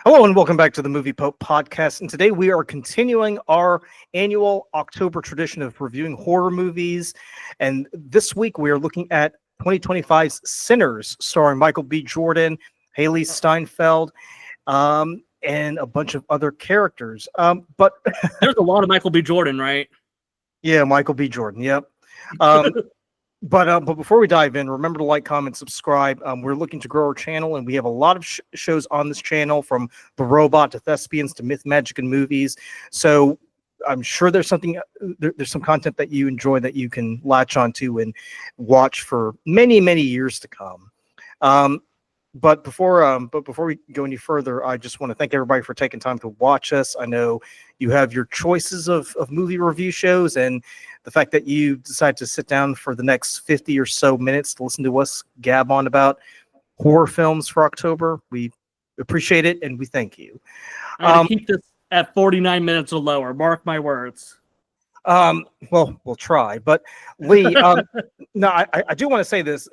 Hello and welcome back to the Movie Pope podcast. And today we are continuing our annual October tradition of reviewing horror movies. And this week we are looking at 2025's Sinners, starring Michael B. Jordan, Haley Steinfeld, and a bunch of other characters. But there's a lot of Michael B. Jordan, right? Yeah, Michael B. Jordan. Yep. But before we dive in, remember to like, comment, subscribe. We're looking to grow our channel, and we have a lot of shows on this channel, from The Robot to Thespians to Myth, Magic, and Movies. So I'm sure there's something, there's some content that you enjoy that you can latch onto and watch for many, many years to come. But before we go any further, I just want to thank everybody for taking time to watch us. I know you have your choices of movie review shows, and the fact that you decide to sit down for the next 50 or so minutes to listen to us gab on about horror films for October, we appreciate it and we thank you. I'm gonna keep this at 49 minutes or lower. Mark my words. Well, we'll try. But Lee, no, I do want to say this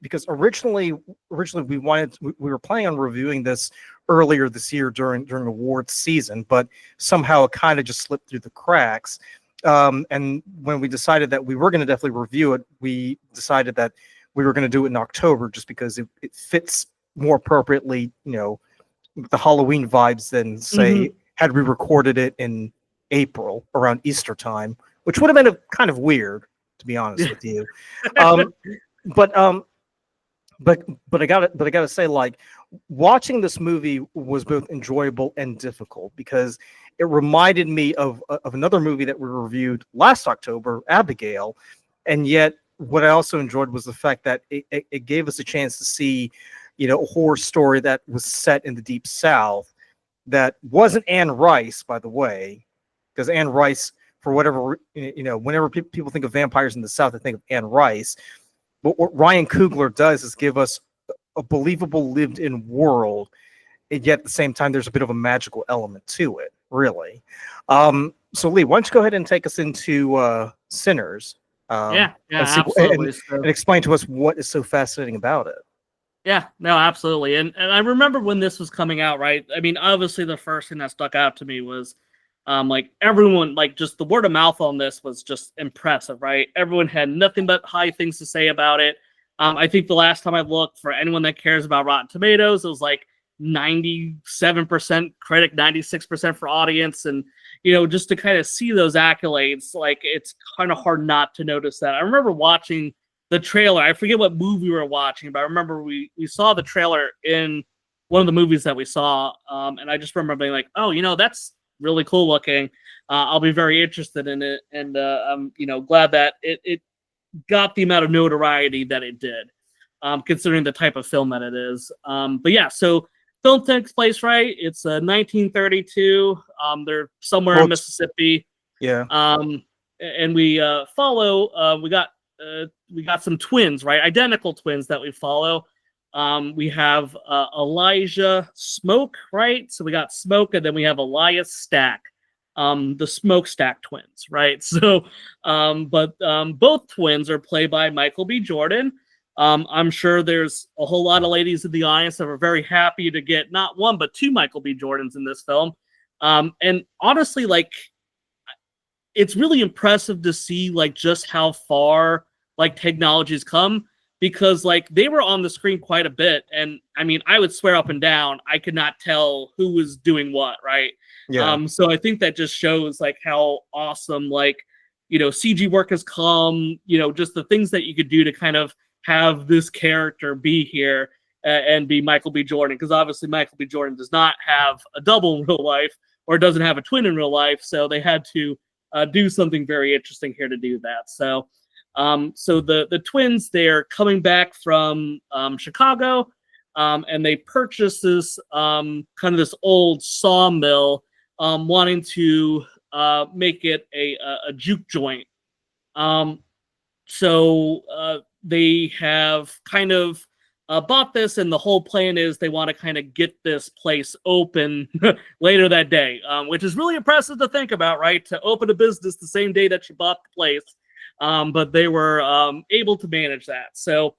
because originally we were planning on reviewing this earlier this year during awards season, but somehow it kind of just slipped through the cracks. And when we decided that we were going to definitely review it, we decided that we were going to do it in October just because it fits more appropriately, the Halloween vibes than say had we recorded it in April around Easter time, which would have been kind of weird, to be honest with you. But I gotta say, like, watching this movie was both enjoyable and difficult because it reminded me of another movie that we reviewed last October, Abigail, and yet what I also enjoyed was the fact that it gave us a chance to see, a horror story that was set in the Deep South that wasn't Anne Rice, by the way. Because Anne Rice, for whatever, whenever people think of vampires in the South, they think of Anne Rice. But what Ryan Coogler does is give us a believable lived-in world, and yet at the same time, there's a bit of a magical element to it, really. So, Lee, why don't you go ahead and take us into Sinners? Absolutely. And explain to us what is so fascinating about it. Yeah, no, absolutely. And I remember when this was coming out, right? I mean, obviously, the first thing that stuck out to me was everyone, just the word of mouth on this was just impressive, right? Everyone had nothing but high things to say about it. I think the last time I looked, for anyone that cares about Rotten Tomatoes, it was like 97% critic, 96% for audience. And, just to kind of see those accolades, it's kind of hard not to notice that. I remember watching the trailer. I forget what movie we were watching, but I remember we saw the trailer in one of the movies that we saw. And I just remember being like, oh, that's really cool looking. I'll be very interested in it, and I'm glad that it got the amount of notoriety that it did, considering the type of film that it is. But yeah, so film takes place, right? It's 1932. They're somewhere in Mississippi. Yeah. And we follow. We got some twins, right? Identical twins that we follow. We have Elijah Smoke, right? So we got Smoke, and then we have Elias Stack, the Smokestack twins, right? So, but both twins are played by Michael B. Jordan. I'm sure there's a whole lot of ladies in the audience that are very happy to get not one, but two Michael B. Jordans in this film. And honestly, it's really impressive to see, just how far, technology's come. Because they were on the screen quite a bit, and I mean, I would swear up and down I could not tell who was doing what, right? Yeah. So I think that just shows how awesome CG work has come. Just the things that you could do to kind of have this character be here and be Michael B. Jordan, because obviously Michael B. Jordan does not have a double in real life, or doesn't have a twin in real life, so they had to do something very interesting here to do that. So. So the twins, they're coming back from Chicago, and they purchase this kind of this old sawmill, wanting to make it a juke joint. So they have kind of bought this, and the whole plan is they want to kind of get this place open later that day, which is really impressive to think about, right? To open a business the same day that you bought the place. But they were able to manage that. So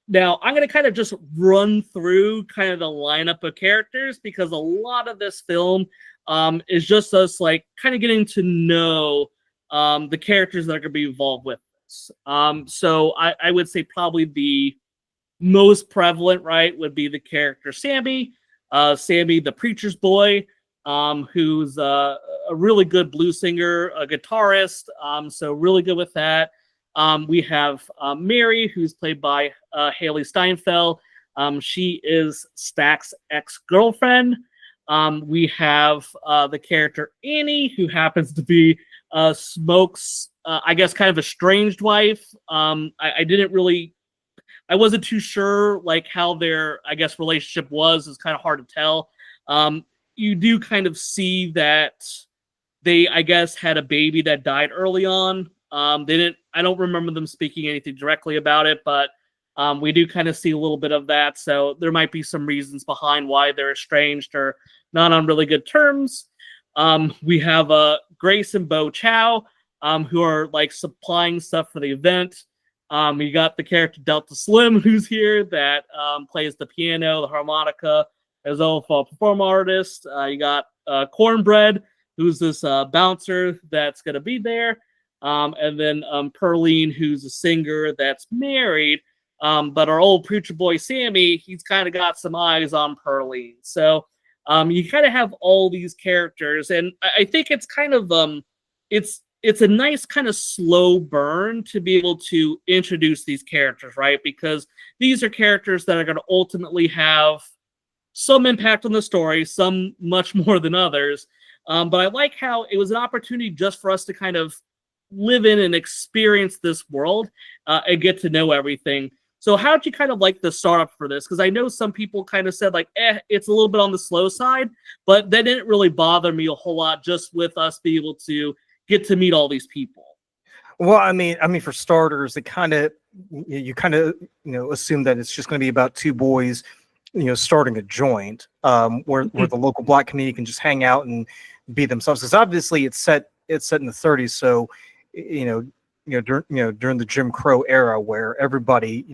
Now, I'm going to kind of just run through kind of the lineup of characters because a lot of this film is just us like kind of getting to know the characters that are going to be involved with this. So I would say probably the most prevalent, right, would be the character Sammy. Sammy, the preacher's boy, who's a really good blues singer, a guitarist, so really good with that. We have Mary, who's played by Haley Steinfeld. She is Stack's ex-girlfriend. We have the character Annie, who happens to be Smoke's, I guess, kind of estranged wife. I wasn't too sure like how their, I guess, relationship was. It's kind of hard to tell. You do kind of see that they, I guess, had a baby that died early on. I don't remember them speaking anything directly about it, but we do kind of see a little bit of that. So there might be some reasons behind why they're estranged or not on really good terms. We have Grace and Bo Chow, who are like supplying stuff for the event. We got the character Delta Slim, who's here, that plays the piano, the harmonica, as well as a performer artist. You got Cornbread, who's this bouncer that's going to be there. And then Pearline, who's a singer that's married. But our old preacher boy, Sammy, he's kind of got some eyes on Pearline. So you kind of have all these characters. And I think it's kind of, it's a nice kind of slow burn to be able to introduce these characters, right? Because these are characters that are going to ultimately have some impact on the story, some much more than others. But I like how it was an opportunity just for us to kind of live in and experience this world and get to know everything. So how did you kind of like the startup for this? Because I know some people kind of said like, it's a little bit on the slow side, but that didn't really bother me a whole lot just with us being able to get to meet all these people. Well, I mean, for starters, you kind of assume that it's just going to be about two boys, starting a joint, where the local Black community can just hang out and be themselves. Because obviously, it's set in the 30s, so during the Jim Crow era, where everybody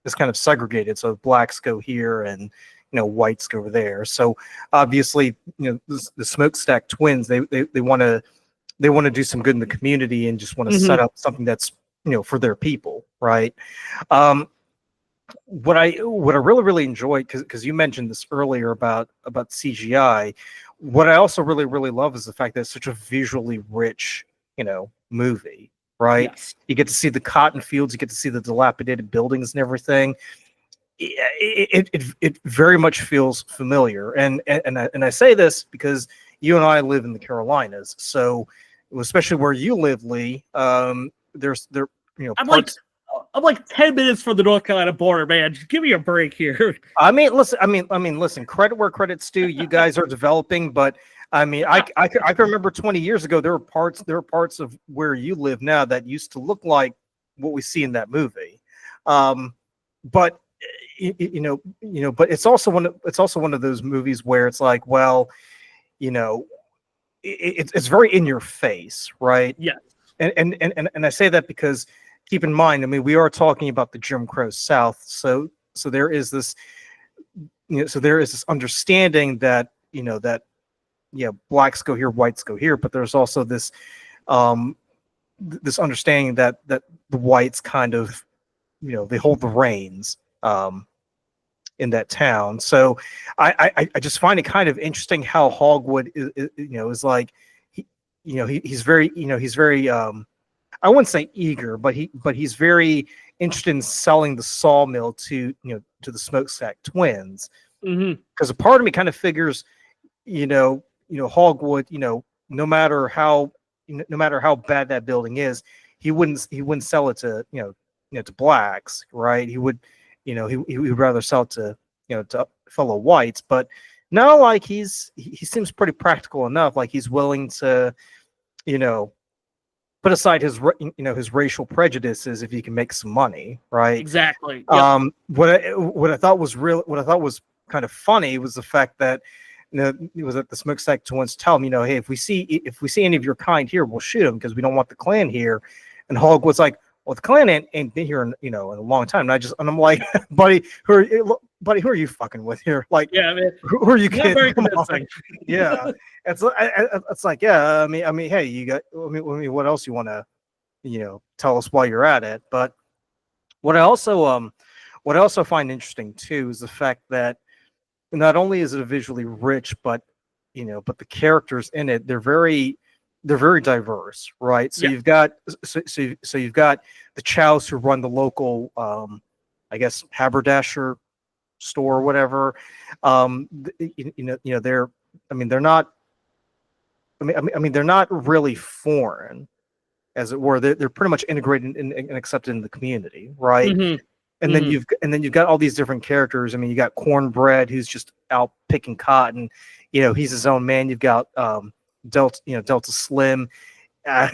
is kind of segregated. So blacks go here and whites go over there. So obviously, the Smokestack twins, they want to do some good in the community and just want to set up something that's for their people, right? What I really enjoyed, because you mentioned this earlier about CGI, what I also really love is the fact that it's such a visually rich movie, right? Yes. You get to see the cotton fields, you get to see the dilapidated buildings and everything. It very much feels familiar, and I say this because you and I live in the Carolinas, so especially where you live, Lee. I'm like 10 minutes from the North Carolina border, man. Just give me a break here. Listen. Credit where credit's due. You guys are developing, but I can remember 20 years ago there were parts of where you live now that used to look like what we see in that movie. But but it's also one of those movies where it's like, well, it's very in your face, right? Yeah. And I say that because keep in mind, we are talking about the Jim Crow South, so there is this, understanding that blacks go here, whites go here, but there's also this this understanding that the whites kind of they hold the reins in that town. So I just find it kind of interesting how Hogwood is like he's very I wouldn't say eager, but he's very interested in selling the sawmill to the Smokestack twins, because a part of me kind of figures Hogwood, no matter how bad that building is, he wouldn't sell it to to blacks, right? He would he would rather sell it to to fellow whites. But no, like he seems pretty practical enough, like he's willing to put aside his his racial prejudices if he can make some money, right? Exactly. Yep. What I thought was kind of funny was the fact that it was that the Smokestack twins tell him, hey, if we see any of your kind here, we'll shoot them because we don't want the Klan here. And Hogg was like, Well, the Klan ain't been here in, in a long time. And I'm like, buddy, who are you fucking with here? Like, Yeah, I mean, who are you not kidding? very Come on. convincing. Yeah, it's like, yeah. I mean, hey, you got. What else you want to, tell us while you're at it? But what I also find interesting too is the fact that not only is it visually rich, but but the characters in it, they're very diverse, right? So Yeah. you've got you've got the Chows who run the local, I guess, haberdasher store or whatever. They're, they're not. They're not really foreign, as it were. They're pretty much integrated and accepted in the community, right? Hmm. And then you've got all these different characters. I mean, you got Cornbread, who's just out picking cotton. He's his own man. You've got Delta Slim. Uh,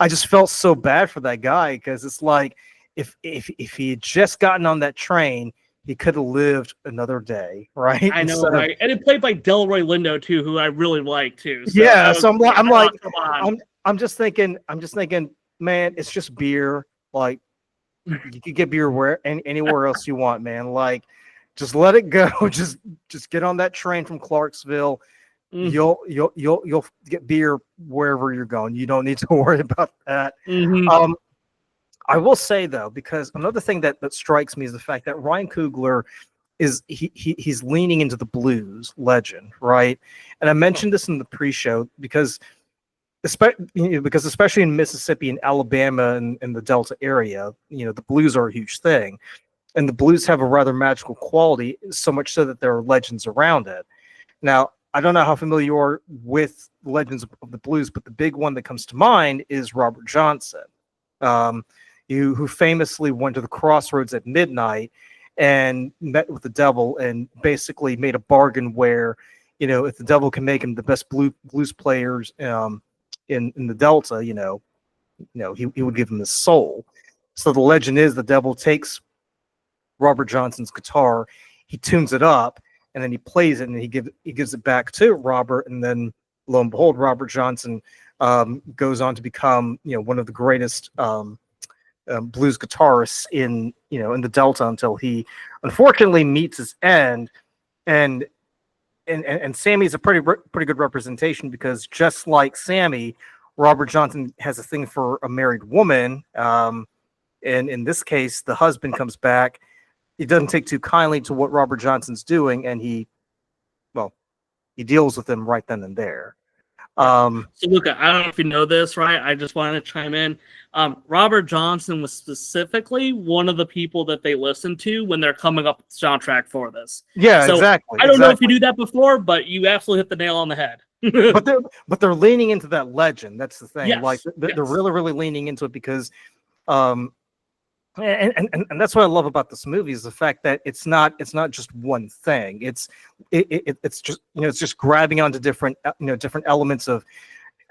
I just felt so bad for that guy, because it's like, if he had just gotten on that train, he could have lived another day, right? I know, right? And it played by Delroy Lindo too, who I really like too. So Yeah, so come on. I'm just thinking, man, it's just beer. Like, you could get beer anywhere else you want, man. Like, just let it go. Just get on that train from Clarksville. Mm. You'll get beer wherever you're going. You don't need to worry about that. Mhm. I will say though, because another thing that strikes me is the fact that Ryan Coogler he's leaning into the blues legend, right? And I mentioned this in the pre-show because especially in Mississippi and Alabama and the Delta area, the blues are a huge thing, and the blues have a rather magical quality, so much so that there are legends around it. Now, I don't know how familiar you are with legends of the blues, but the big one that comes to mind is Robert Johnson, who famously went to the crossroads at midnight and met with the devil, and basically made a bargain where, if the devil can make him the best blues players in the Delta, he would give him his soul. So the legend is the devil takes Robert Johnson's guitar, he tunes it up, and then he plays it, and he gives it back to Robert, and then lo and behold, Robert Johnson goes on to become one of the greatest blues guitarists in the Delta, until he unfortunately meets his end. And Sammy's a pretty good representation, because just like Sammy, Robert Johnson has a thing for a married woman. And in this case, the husband comes back. He doesn't take too kindly to what Robert Johnson's doing, and he deals with him right then and there. So, Luca, I don't know if you know this, right? I just wanted to chime in. Robert Johnson was specifically one of the people that they listened to when they're coming up with the soundtrack for this. Yeah, so exactly. I don't know if you knew that before, but you absolutely hit the nail on the head. but they're leaning into that legend. That's the thing. Yes, Like, they're yes. really, really leaning into it, because and that's what I love about this movie, is the fact that it's not just one thing. It's just it's just grabbing onto different different elements of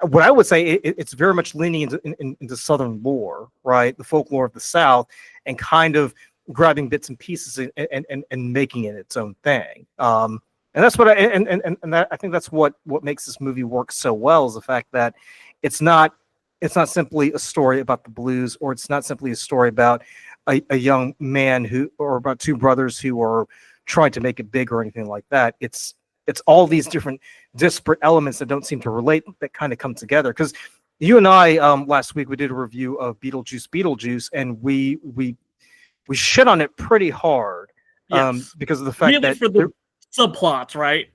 what I would say. It's very much leaning into Southern lore, right? The folklore of the South, and kind of grabbing bits and pieces and making it its own thing. And that's what I think that's what makes this movie work so well, is the fact that it's not simply a story about the blues, or it's not simply a story about a young man or about two brothers who are trying to make it big or anything like that. It's all these different disparate elements that don't seem to relate, that kind of come together. Because you and I, last week, we did a review of Beetlejuice, and we shit on it pretty hard, Yes. because of the fact Really, that for the subplots, right?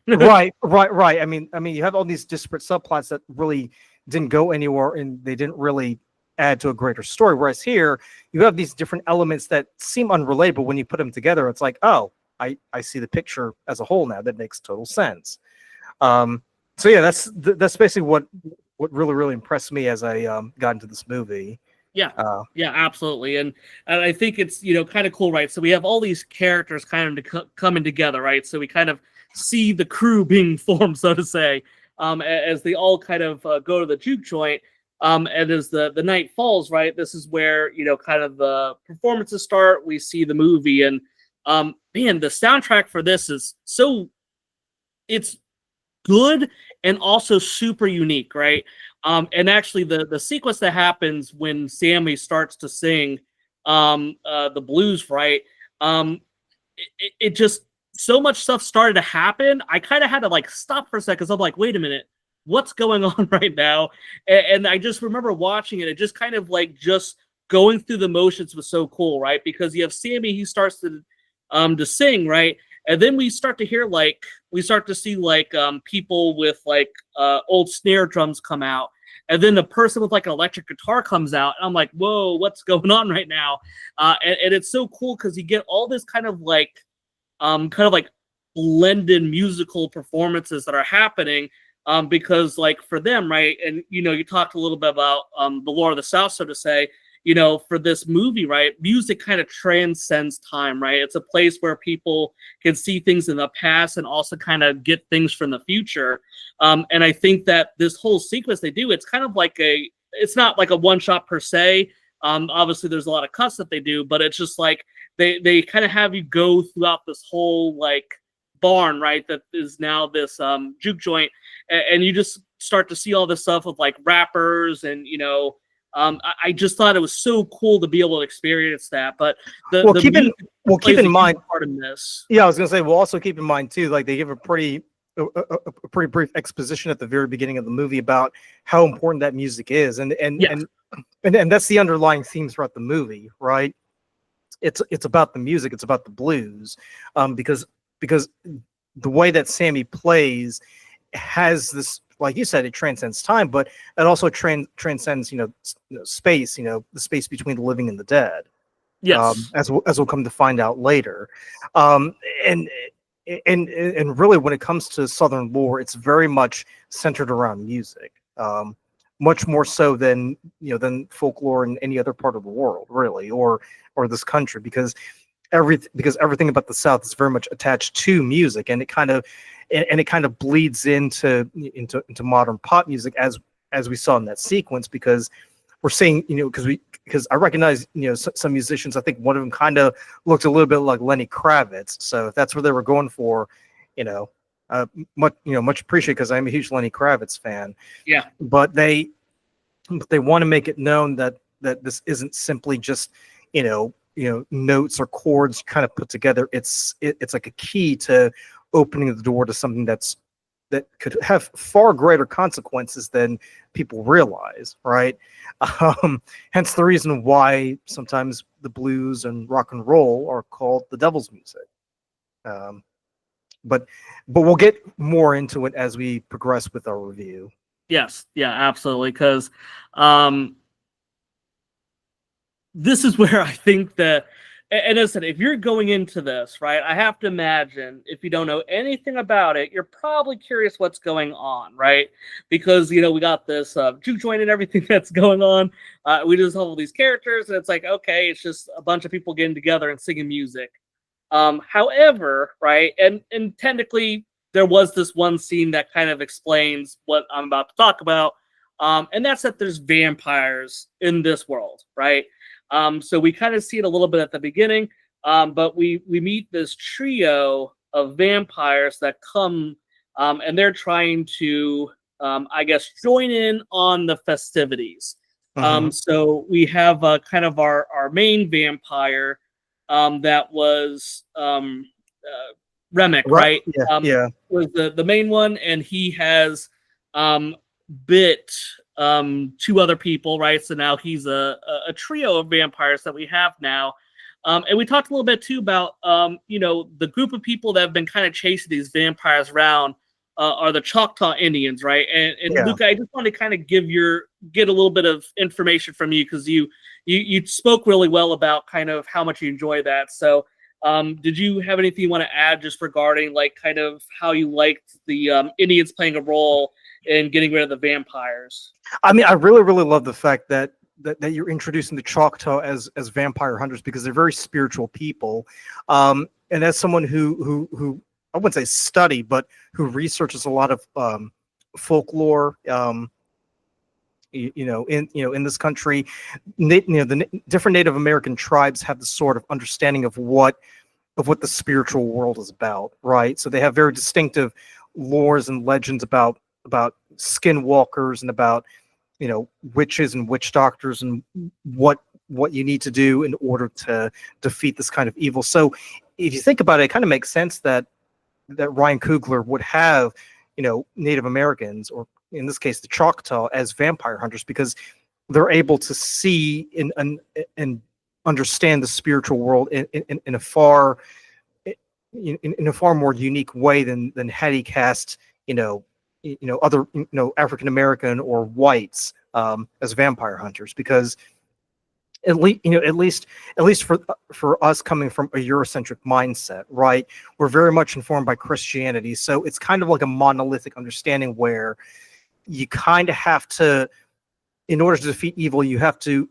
right. I mean, you have all these disparate subplots that really didn't go anywhere, and they didn't really add to a greater story. Whereas here, you have these different elements that seem unrelated, but when you put them together, it's like, oh, I see the picture as a whole now. That makes total sense. So yeah, that's basically what really, really impressed me as I got into this movie. Yeah, absolutely, and I think it's kind of cool, right? So we have all these characters kind of coming together, right? So we kind of see the crew being formed, so to say, as they all kind of go to the juke joint, and as the night falls, right? This is where kind of the performances start. We see the movie, and man, the soundtrack for this is it's good and also super unique, right? And actually, the sequence that happens when Sammy starts to sing the blues, right? It just so much stuff started to happen. I kind of had to like stop for a second because I'm like, wait a minute, what's going on right now? And I just remember watching it. It just kind of like just going through the motions was so cool, right? Because you have Sammy, he starts to sing, right? And then we start to hear like we start to see like people with like old snare drums come out. And then the person with like an electric guitar comes out, and I'm like, "Whoa, what's going on right now?" And it's so cool because you get all this kind of like blended musical performances that are happening. Because like for them, right, and you talked a little bit about the lore of the South, so to say. For this movie, right, music kind of transcends time, right? It's a place where people can see things in the past and also kind of get things from the future. And I think that this whole sequence they do, it's kind of like it's not like a one shot per se. Obviously, there's a lot of cuts that they do, but it's just like they kind of have you go throughout this whole like barn, right? That is now this juke joint, and you just start to see all this stuff with like rappers and I just thought it was so cool to be able to experience that. But keep in mind part of this. Yeah, I was gonna say we'll also keep in mind too, like they give a pretty brief exposition at the very beginning of the movie about how important that music is, and that's the underlying theme throughout the movie, right? It's about the music, it's about the blues, because the way that Sammy plays has this, like you said, it transcends time, but it also transcends, space, the space between the living and the dead. Yes. As we'll come to find out later. And really, when it comes to Southern lore, it's very much centered around music, much more so than folklore in any other part of the world, really, or this country, because everything about the South is very much attached to music, and it kind of bleeds into modern pop music as we saw in that sequence, because we're seeing, because I recognize, some musicians. I think one of them kind of looked a little bit like Lenny Kravitz. So if that's what they were going for, much appreciated, because I'm a huge Lenny Kravitz fan. Yeah. But they want to make it known that this isn't simply just, notes or chords kind of put together. It's like a key to opening the door to something that could have far greater consequences than people realize, right? Hence the reason why sometimes the blues and rock and roll are called the devil's music. But we'll get more into it as we progress with our review. Yes, yeah, absolutely. Because this is where I think that, and as I said, if you're going into this, right, I have to imagine if you don't know anything about it, you're probably curious what's going on, right? Because, we got this juke joint and everything that's going on. We just have all these characters, and it's like, okay, it's just a bunch of people getting together and singing music. However, right, and technically, there was this one scene that kind of explains what I'm about to talk about, and that's that there's vampires in this world, right? So we kind of see it a little bit at the beginning, but we meet this trio of vampires that come, and they're trying to, I guess, join in on the festivities. So we have kind of our main vampire that was Remick, right? Yeah. Was the main one, and he has bit two other people, right? So now he's a trio of vampires that we have now. And we talked a little bit too about the group of people that have been kind of chasing these vampires around are the Choctaw Indians, right? And Luke, I just want to kind of get a little bit of information from you, because you spoke really well about kind of how much you enjoy that. So did you have anything you want to add just regarding like kind of how you liked the Indians playing a role in getting rid of the vampires? I mean, I really, really love the fact that you're introducing the Choctaw as vampire hunters, because they're very spiritual people. And as someone who I wouldn't say study, but who researches a lot of folklore, in this country, the different Native American tribes have this sort of understanding of what the spiritual world is about, right? So they have very distinctive lores and legends about skinwalkers and about witches and witch doctors and what you need to do in order to defeat this kind of evil. So if you think about it, it kind of makes sense that Ryan Coogler would have, Native Americans, or in this case the Choctaw, as vampire hunters, because they're able to see and understand the spiritual world in a far more unique way than had he cast other African American or whites as vampire hunters, because at least for us, coming from a Eurocentric mindset, right, we're very much informed by Christianity, so it's kind of like a monolithic understanding where you kind of have to, in order to defeat evil, you have to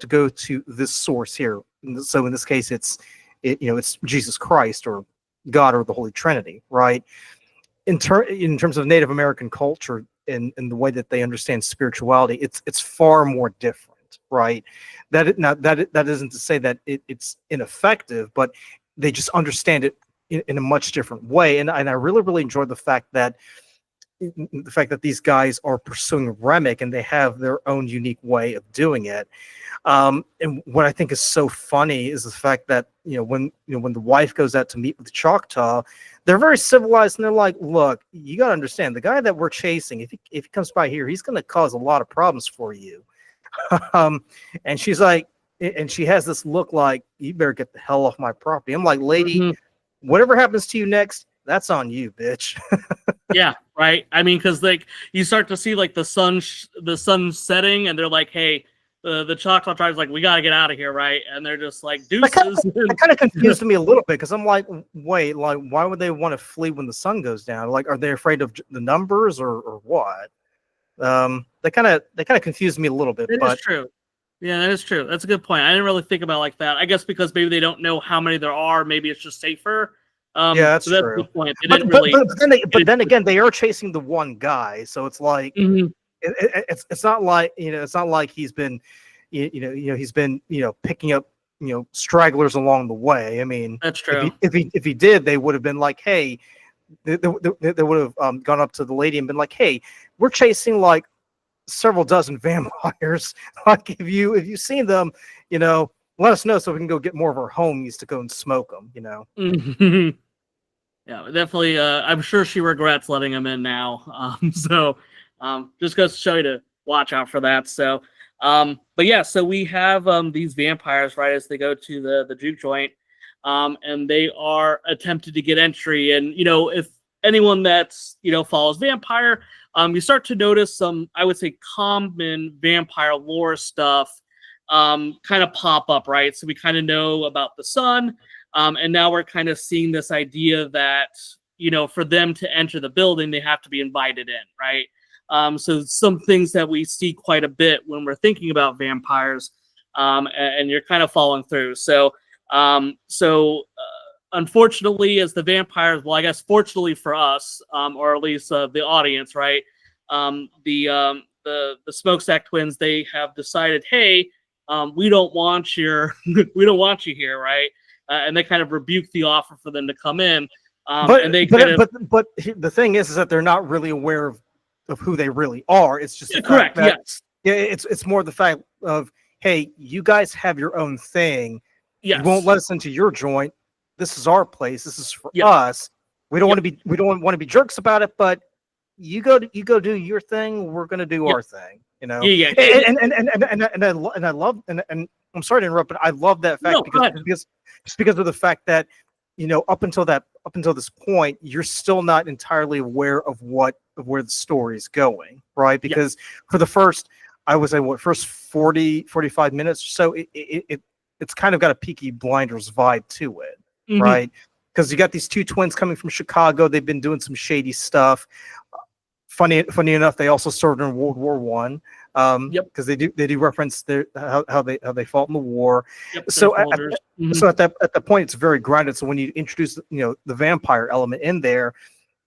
go to this source here. So in this case, it's Jesus Christ or God or the Holy Trinity, right? In terms of Native American culture and the way that they understand spirituality, it's far more different, right? That isn't to say that it's ineffective, but they just understand it in a much different way. And I really, really enjoyed the fact that these guys are pursuing Remick and they have their own unique way of doing it. And what I think is so funny is the fact that when the wife goes out to meet with the Choctaw, they're very civilized and they're like, "Look, you got to understand, the guy that we're chasing, if he comes by here, he's going to cause a lot of problems for you." And she's like, and she has this look like, "You better get the hell off my property." I'm like, "Lady, whatever happens to you next, that's on you, bitch." Yeah, right. I mean, because like you start to see like the sun setting, and they're like, "Hey." The Choctaw tribe's like, "We gotta get out of here," right? And they're just like, "Deuces." That kind of confused me a little bit, because I'm like, wait, like, why would they want to flee when the sun goes down? Like, are they afraid of the numbers or what? They kind of confused me a little bit. It is true. Yeah, that is true. That's a good point. I didn't really think about it like that. I guess because maybe they don't know how many there are. Maybe it's just safer. Yeah, that's so that's true. A good point. But then again, they are chasing the one guy, so it's like. It's not like he's been he's been picking up stragglers along the way. I mean, that's true. If he did, they would have been like, hey, they would have gone up to the lady and been like, "Hey, we're chasing like several dozen vampires. Like, if you've seen them, let us know so we can go get more of our homies to go and smoke them." Yeah, definitely. I'm sure she regrets letting him in now. Just goes to show you to watch out for that. So, but yeah, so we have these vampires, right, as they go to the juke joint, and they are attempted to get entry. And if anyone that's follows vampire, you start to notice some, I would say, common vampire lore stuff kind of pop up, right? So we kind of know about the sun, and now we're kind of seeing this idea that for them to enter the building, they have to be invited in, right? So some things that we see quite a bit when we're thinking about vampires, and you're kind of following through. So unfortunately, as the vampires, well, I guess fortunately for us, or at least the audience, right? The Smokestack twins, they have decided, hey, we don't want you here, right? And they kind of rebuke the offer for them to come in. But the thing is that they're not really aware of who they really are. It's just correct. Yes. Yeah, it's more the fact of, hey, you guys have your own thing. Yes. You won't let us into your joint. This is our place. This is for us. We don't want to be jerks about it, but you go do your thing. We're gonna do our thing. And I love, and I'm sorry to interrupt, but I love that fact because of the fact that up until this point, you're still not entirely aware of where the story is going, right? Because for the first, I would say, first 45 minutes or so, it's kind of got a Peaky Blinders vibe to it, right? Because you got these two twins coming from Chicago. They've been doing some shady stuff. Funny enough, they also served in World War One. Because they do reference how they fought in the war. So at that point, it's very grounded. So when you introduce the vampire element in there,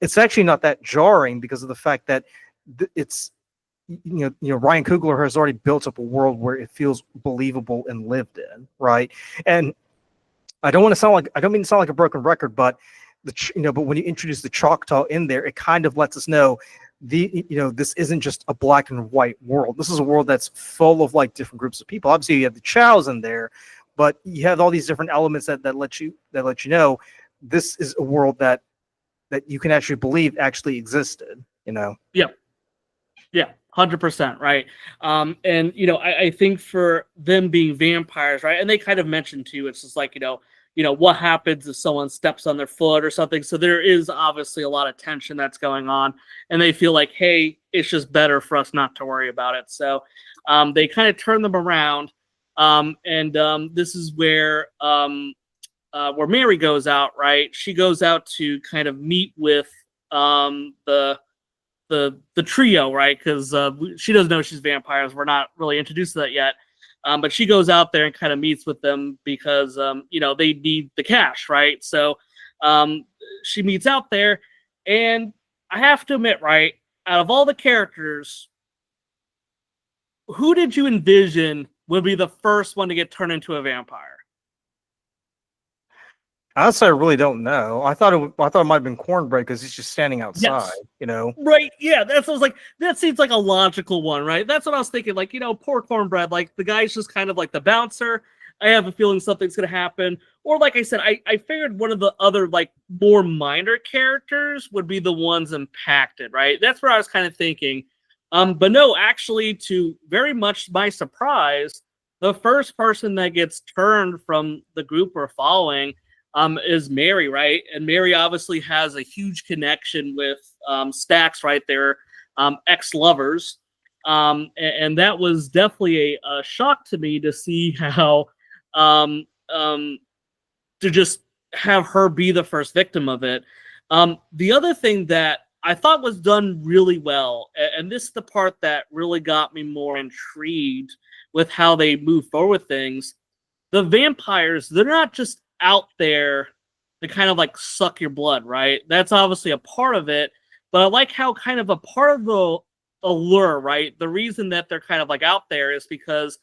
it's actually not that jarring because of the fact that it's Ryan Coogler has already built up a world where it feels believable and lived in, right? And I don't mean to sound like a broken record, but but when you introduce the Choctaw in there, it kind of lets us know this isn't just a black and white world. This is a world that's full of like different groups of people. Obviously, you have the chows in there, but you have all these different elements that let you know this is a world that you can actually believe actually existed. Yeah. Yeah, 100%, right? And I think for them being vampires, right? And they kind of mentioned too, it's just like, what happens if someone steps on their foot or something. So there is obviously a lot of tension that's going on, and they feel like, hey, it's just better for us not to worry about it. So they kind of turn them around, and this is where Mary goes out, right? She goes out to kind of meet with the trio, right? Because she doesn't know she's vampires. We're not really introduced to that yet. But she goes out there and kind of meets with them because they need the cash, right? So she meets out there, and I have to admit, right, out of all the characters, who did you envision would be the first one to get turned into a vampire? Honestly, I really don't know. I thought it might have been Cornbread because he's just standing outside. Yes. Right? Yeah, that's what I was like. That seems like a logical one, right? That's what I was thinking. Like, poor Cornbread. Like the guy's just kind of like the bouncer. I have a feeling something's gonna happen. Or like I said, I figured one of the other like more minor characters would be the ones impacted, right? That's where I was kind of thinking. But no, actually, to very much my surprise, the first person that gets turned from the group we're following is Mary, right? And Mary obviously has a huge connection with Stax, right? They're ex-lovers. And that was definitely a shock to me to see how to just have her be the first victim of it. The other thing that I thought was done really well, and this is the part that really got me more intrigued with how they move forward with things. The vampires, they're not just out there to kind of like suck your blood, right? That's obviously a part of it, but I like how kind of a part of the allure, right? The reason that they're kind of like out there is because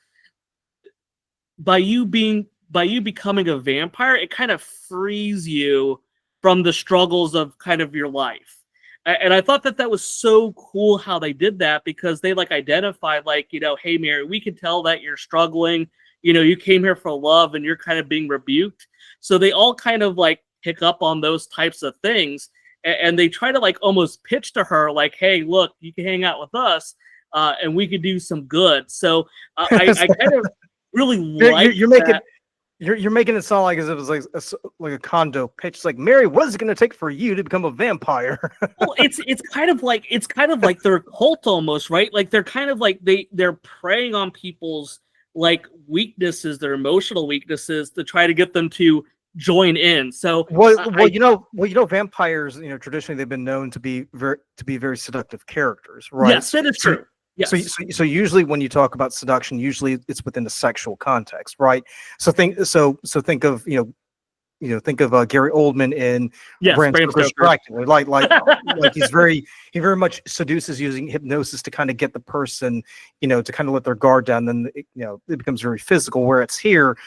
by you becoming a vampire, it kind of frees you from the struggles of kind of your life. And I thought that was so cool how they did that, because they like identified like, hey Mary, we can tell that you're struggling. You came here for love and you're kind of being rebuked. So they all kind of like pick up on those types of things. And they try to like almost pitch to her like, hey, look, you can hang out with us and we could do some good. So I kind of really like You're making it sound like as if it was like a condo pitch. It's like, Mary, what is it going to take for you to become a vampire? Well, it's kind of like their cult almost, right? Like they're kind of like they're preying on people's like weaknesses, their emotional weaknesses, to try to get them to join in. So vampires, traditionally they've been known to be very seductive characters, right? Yes, that is true. Yes. So usually when you talk about seduction, usually it's within the sexual context, right? So think of think of Gary Oldman in Bram Stoker's Dracula. Like he very much seduces using hypnosis to kind of get the person, to kind of let their guard down. Then it becomes very physical. Where it's here,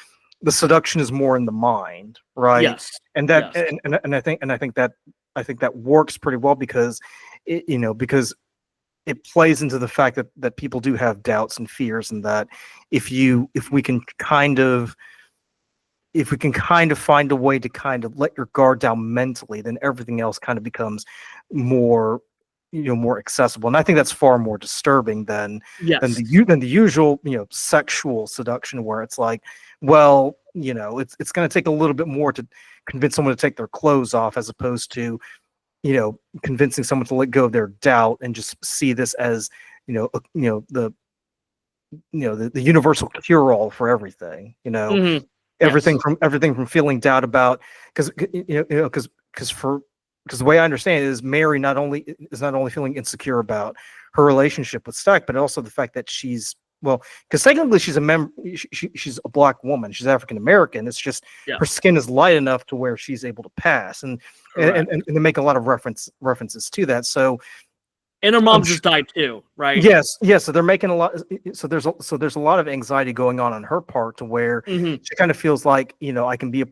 the seduction is more in the mind, right? Yes. And that and I think that works pretty well because because it plays into the fact that people do have doubts and fears, and that if we can kind of find a way to kind of let your guard down mentally, then everything else kind of becomes more accessible. And I think that's far more disturbing than the usual sexual seduction, where it's like, well, it's going to take a little bit more to convince someone to take their clothes off, as opposed to convincing someone to let go of their doubt and just see this as the universal cure-all for everything. Mm-hmm. Everything from feeling doubt about, because the way I understand it is Mary not only feeling insecure about her relationship with Stack, but also the fact that because technically she's she's a black woman, she's African American. It's just her skin is light enough to where she's able to pass, and they make a lot of references to that. So, and her mom just died too, right? Yes. So they're making a lot. So there's a lot of anxiety going on her part, to where she kind of feels like I can be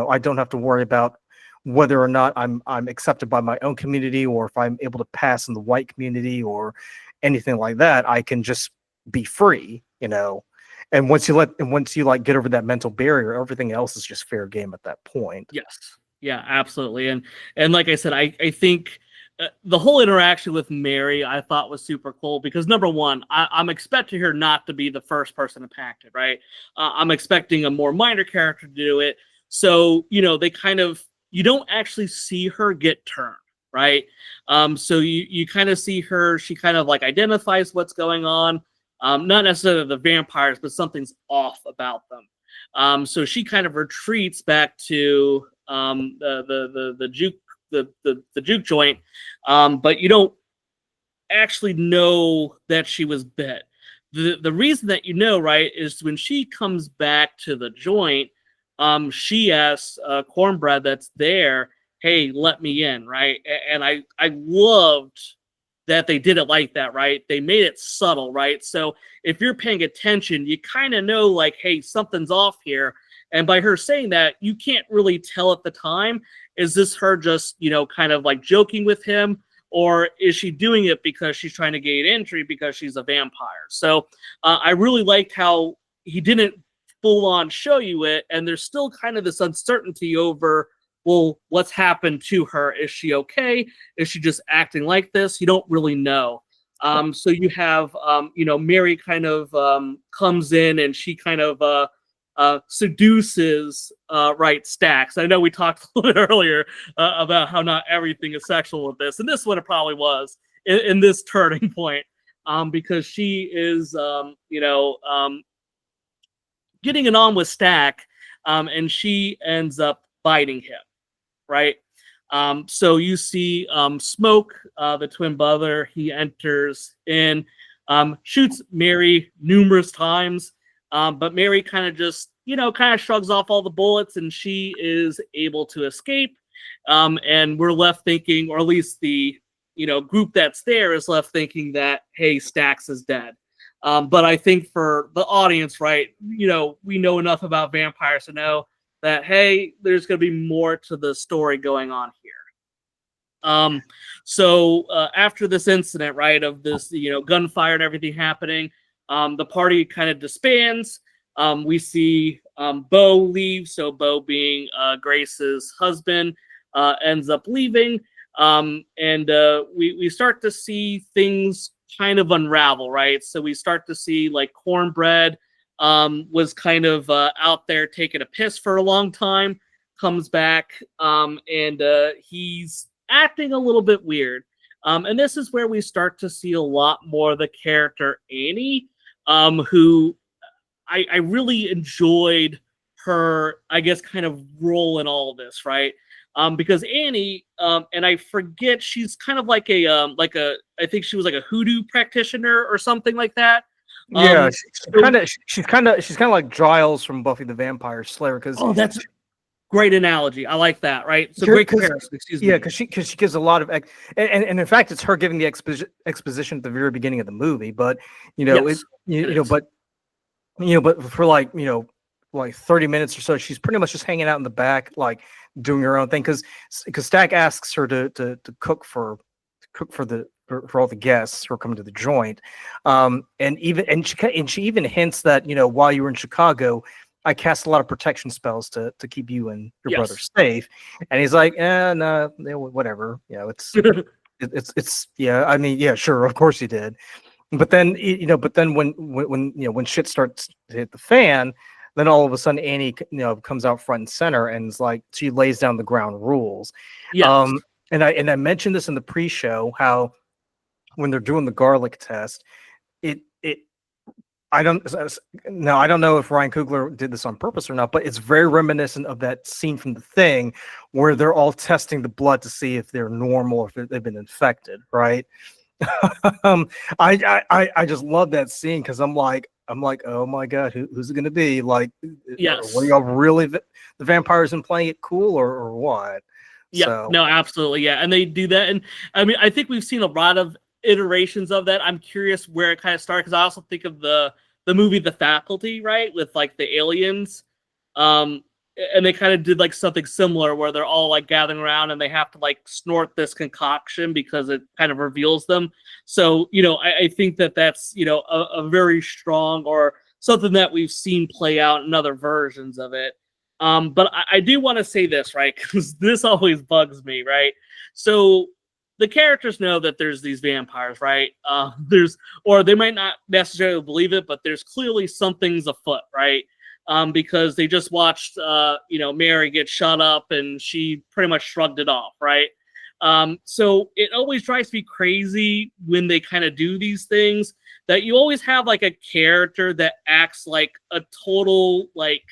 I don't have to worry about whether or not I'm accepted by my own community, or if I'm able to pass in the white community or anything like that. I can just be free, you know. And once you like get over that mental barrier, everything else is just fair game at that point. Yes. Yeah, absolutely. And like I said, I think the whole interaction with Mary I thought was super cool because number one, I'm expecting her not to be the first person impacted, right? I'm expecting a more minor character to do it. So, you know, they kind of, you don't actually see her get turned, right? So you kind of see her, she kind of like identifies what's going on. Not necessarily the vampires, but something's off about them. So she kind of retreats back to the juke the juke joint, but you don't actually know that she was bit. The reason that you know, right, is when she comes back to the joint, she asks Cornbread that's there, "Hey, let me in," right? And I loved that they did it like that, right? They made it subtle, right? So if you're paying attention, you kind of know, like, hey, something's off here. And by her saying that, you can't really tell at the time, is this her just, you know, kind of like joking with him? Or is she doing it because she's trying to gain entry because she's a vampire? So I really liked how he didn't full on show you it. And there's still kind of this uncertainty over, well, what's happened to her? Is she okay? Is she just acting like this? You don't really know. So you have, you know, Mary kind of comes in and she kind of seduces right Stacks. I know we talked a little bit earlier about how not everything is sexual with this, and this one it probably was in this turning point, because she is, you know, getting it on with Stack, and she ends up biting him, right? So you see Smoke, the twin brother, he enters in, shoots Mary numerous times, but Mary kind of just, you know, kind of shrugs off all the bullets and she is able to escape. And we're left thinking, or at least the, you know, group that's there is left thinking that, hey, Stax is dead. But I think for the audience, right, you know, we know enough about vampires to know that, hey, there's going to be more to the story going on here. So after this incident, right, of this, you know, gunfire and everything happening, the party kind of disbands. We see Bo leave. So Bo, being Grace's husband, ends up leaving. And we start to see things kind of unravel, right? So we start to see like Cornbread was kind of out there taking a piss for a long time, comes back, and he's acting a little bit weird. And this is where we start to see a lot more of the character Annie, who I really enjoyed her, I guess, kind of role in all of this, right? Because Annie, and I forget, she's kind of like I think she was like a hoodoo practitioner or something like that. Yeah, she's kind of like Giles from Buffy the Vampire Slayer. Because that's great analogy. I like that. Right. So great comparison. Excuse me. Yeah, because she gives a lot of and in fact, it's her giving the exposition at the very beginning of the movie. But you know, yes, but for like, you know, like 30 minutes or so, she's pretty much just hanging out in the back, like doing her own thing. Because Stack asks her to cook for all the guests who are coming to the joint, and she even hints that, you know, while you were in Chicago, I cast a lot of protection spells to keep you and your brother safe. And he's like, no, whatever, you know, it's yeah, I mean, yeah, sure, of course you did. But then, you know, when you know, when shit starts to hit the fan, then all of a sudden Annie, you know, comes out front and center and is like, she lays down the ground rules. Yes. And I mentioned this in the pre-show, how when they're doing the garlic test, I don't know if Ryan Coogler did this on purpose or not, but it's very reminiscent of that scene from The Thing where they're all testing the blood to see if they're normal or if they've been infected, right? I just love that scene because I'm like, oh my god, who's it gonna be? Like, yes, were y'all really the vampires and playing it cool or what? Yeah, So. No, absolutely, yeah, and they do that, and I mean, I think we've seen a lot of iterations of that. I'm curious where it kind of started because I also think of the movie The Faculty, right, with like the aliens. and they kind of did like something similar where they're all like gathering around and they have to like snort this concoction because it kind of reveals them. So, I think that that's, a very strong, or something that we've seen play out in other versions of it. But I do want to say this, right? Because this always bugs me, right? So the characters know that there's these vampires, right? Or they might not necessarily believe it, but there's clearly something's afoot, right? Because they just watched, Mary get shot up and she pretty much shrugged it off, right? So it always drives me crazy when they kind of do these things, that you always have like a character that acts like a total, like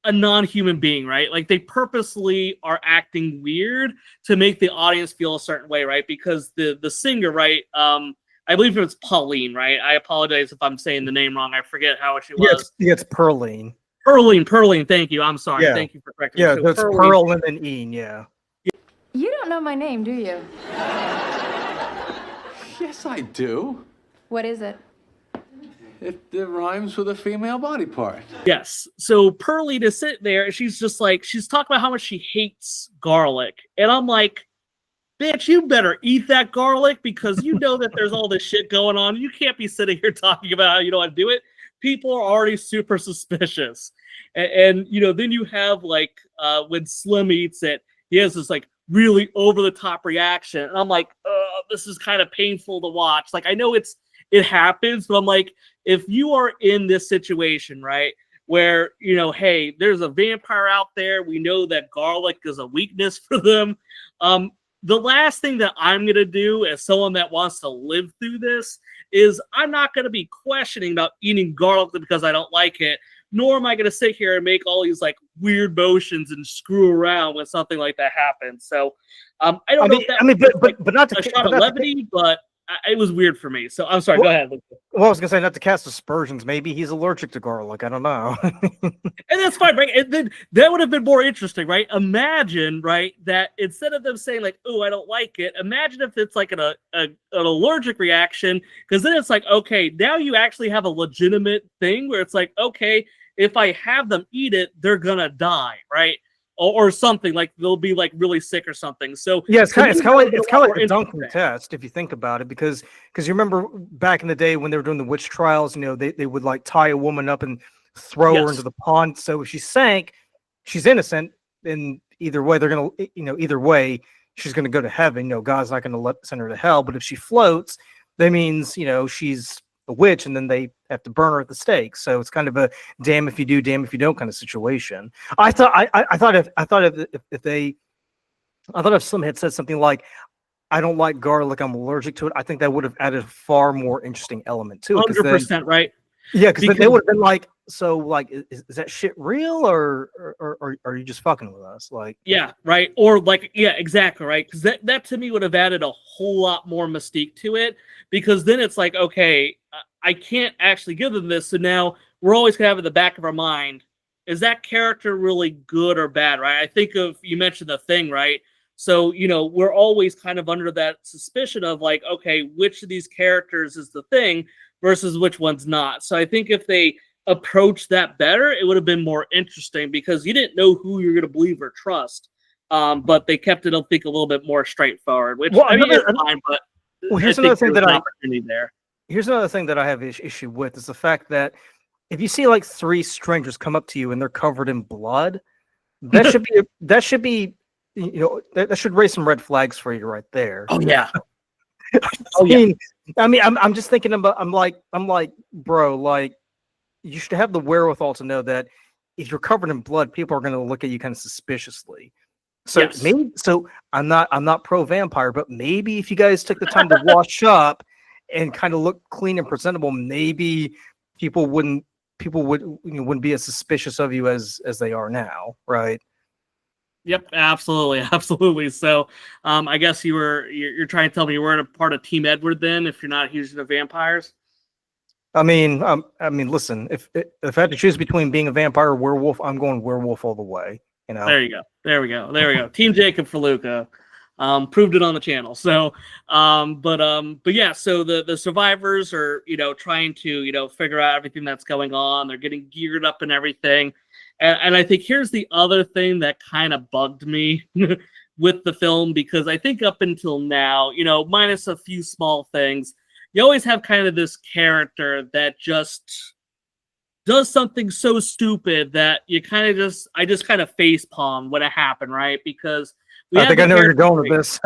a non-human being, right? Like they purposely are acting weird to make the audience feel a certain way, right? Because the singer, right? I believe it was Pauline, right? I apologize if I'm saying the name wrong. I forget how she was. It's Pearline. Pearline. Thank you. I'm sorry. Yeah. Thank you for correcting me. Yeah, So that's Pearl and then Ian. Yeah. You don't know my name, do you? Yes, I do. What is it? It rhymes with a female body part. Yes. So Pearlie to sit there, she's just like, she's talking about how much she hates garlic. And I'm like, bitch, you better eat that garlic, because you know that there's all this shit going on. You can't be sitting here talking about how you don't want to do it. People are already super suspicious. And then you have like when Slim eats it, he has this like really over the top reaction. And I'm like, this is kind of painful to watch. Like, I know it happens, but I'm like, if you are in this situation, right, where, hey, there's a vampire out there, we know that garlic is a weakness for them. The last thing that I'm going to do as someone that wants to live through this is I'm not going to be questioning about eating garlic because I don't like it, nor am I going to sit here and make all these like weird motions and screw around when something like that happens. So I don't know if that but not to a shot of levity, but it was weird for me. So I'm sorry. Go ahead. Well, I was gonna say, not to cast aspersions. Maybe he's allergic to garlic. I don't know. And that's fine, right? And then that would have been more interesting, right? Imagine, right, that instead of them saying like, "Oh, I don't like it," imagine if it's like an allergic reaction, because then it's like, okay, now you actually have a legitimate thing where it's like, okay, if I have them eat it, they're gonna die, right? Or something, like they'll be like really sick or something. So yeah, it's kind of like a Duncan test if you think about it, because you remember back in the day when they were doing the witch trials, they would like tie a woman up and throw her into the pond. So if she sank, she's innocent. And either way, they're gonna, either way, she's gonna go to heaven. God's not gonna send her to hell. But if she floats, that means she's a witch, and then they have to burn her at the stake. So it's kind of a damn if you do, damn if you don't kind of situation. I thought if Slim had said something like, "I don't like garlic, I'm allergic to it," I think that would have added a far more interesting element to it. 100%, right? Yeah, because they would have been like, so like, is that shit real, or are you just fucking with us? Like, yeah, right. Or like, yeah, exactly, right. Because that to me would have added a whole lot more mystique to it, because then it's like, okay, I can't actually give them this. So now we're always gonna have in the back of our mind, is that character really good or bad, right? I think you mentioned the Thing, right? So, we're always kind of under that suspicion of like, okay, which of these characters is the Thing versus which one's not. So I think if they approached that better, it would have been more interesting, because you didn't know who you're going to believe or trust. But they kept it, I think, a little bit more straightforward, which is fine, but here's another thing that Here's another thing that I have issue with, is the fact that if you see like three strangers come up to you and they're covered in blood, that should raise some red flags for you right there. Oh yeah. I'm just thinking about, I'm like, bro, like, you should have the wherewithal to know that if you're covered in blood, people are going to look at you kind of suspiciously. So yes. I'm not pro vampire, but maybe if you guys took the time to wash up and kind of look clean and presentable, maybe people wouldn't be as suspicious of you as they are now, right? Yep, absolutely. So, I guess you're trying to tell me you weren't a part of Team Edward then, if you're not huge into vampires. I mean, listen, if I had to choose between being a vampire or werewolf, I'm going werewolf all the way. There you go. There we go. Team Jacob Faluca. Proved it on the channel. So, but yeah, so the survivors are, trying to, figure out everything that's going on. They're getting geared up and everything. And I think here's the other thing that kind of bugged me with the film, because I think up until now, minus a few small things, you always have kind of this character that just does something so stupid that I just kind of face palm when it happened, right? Because I think I know where you're going with this.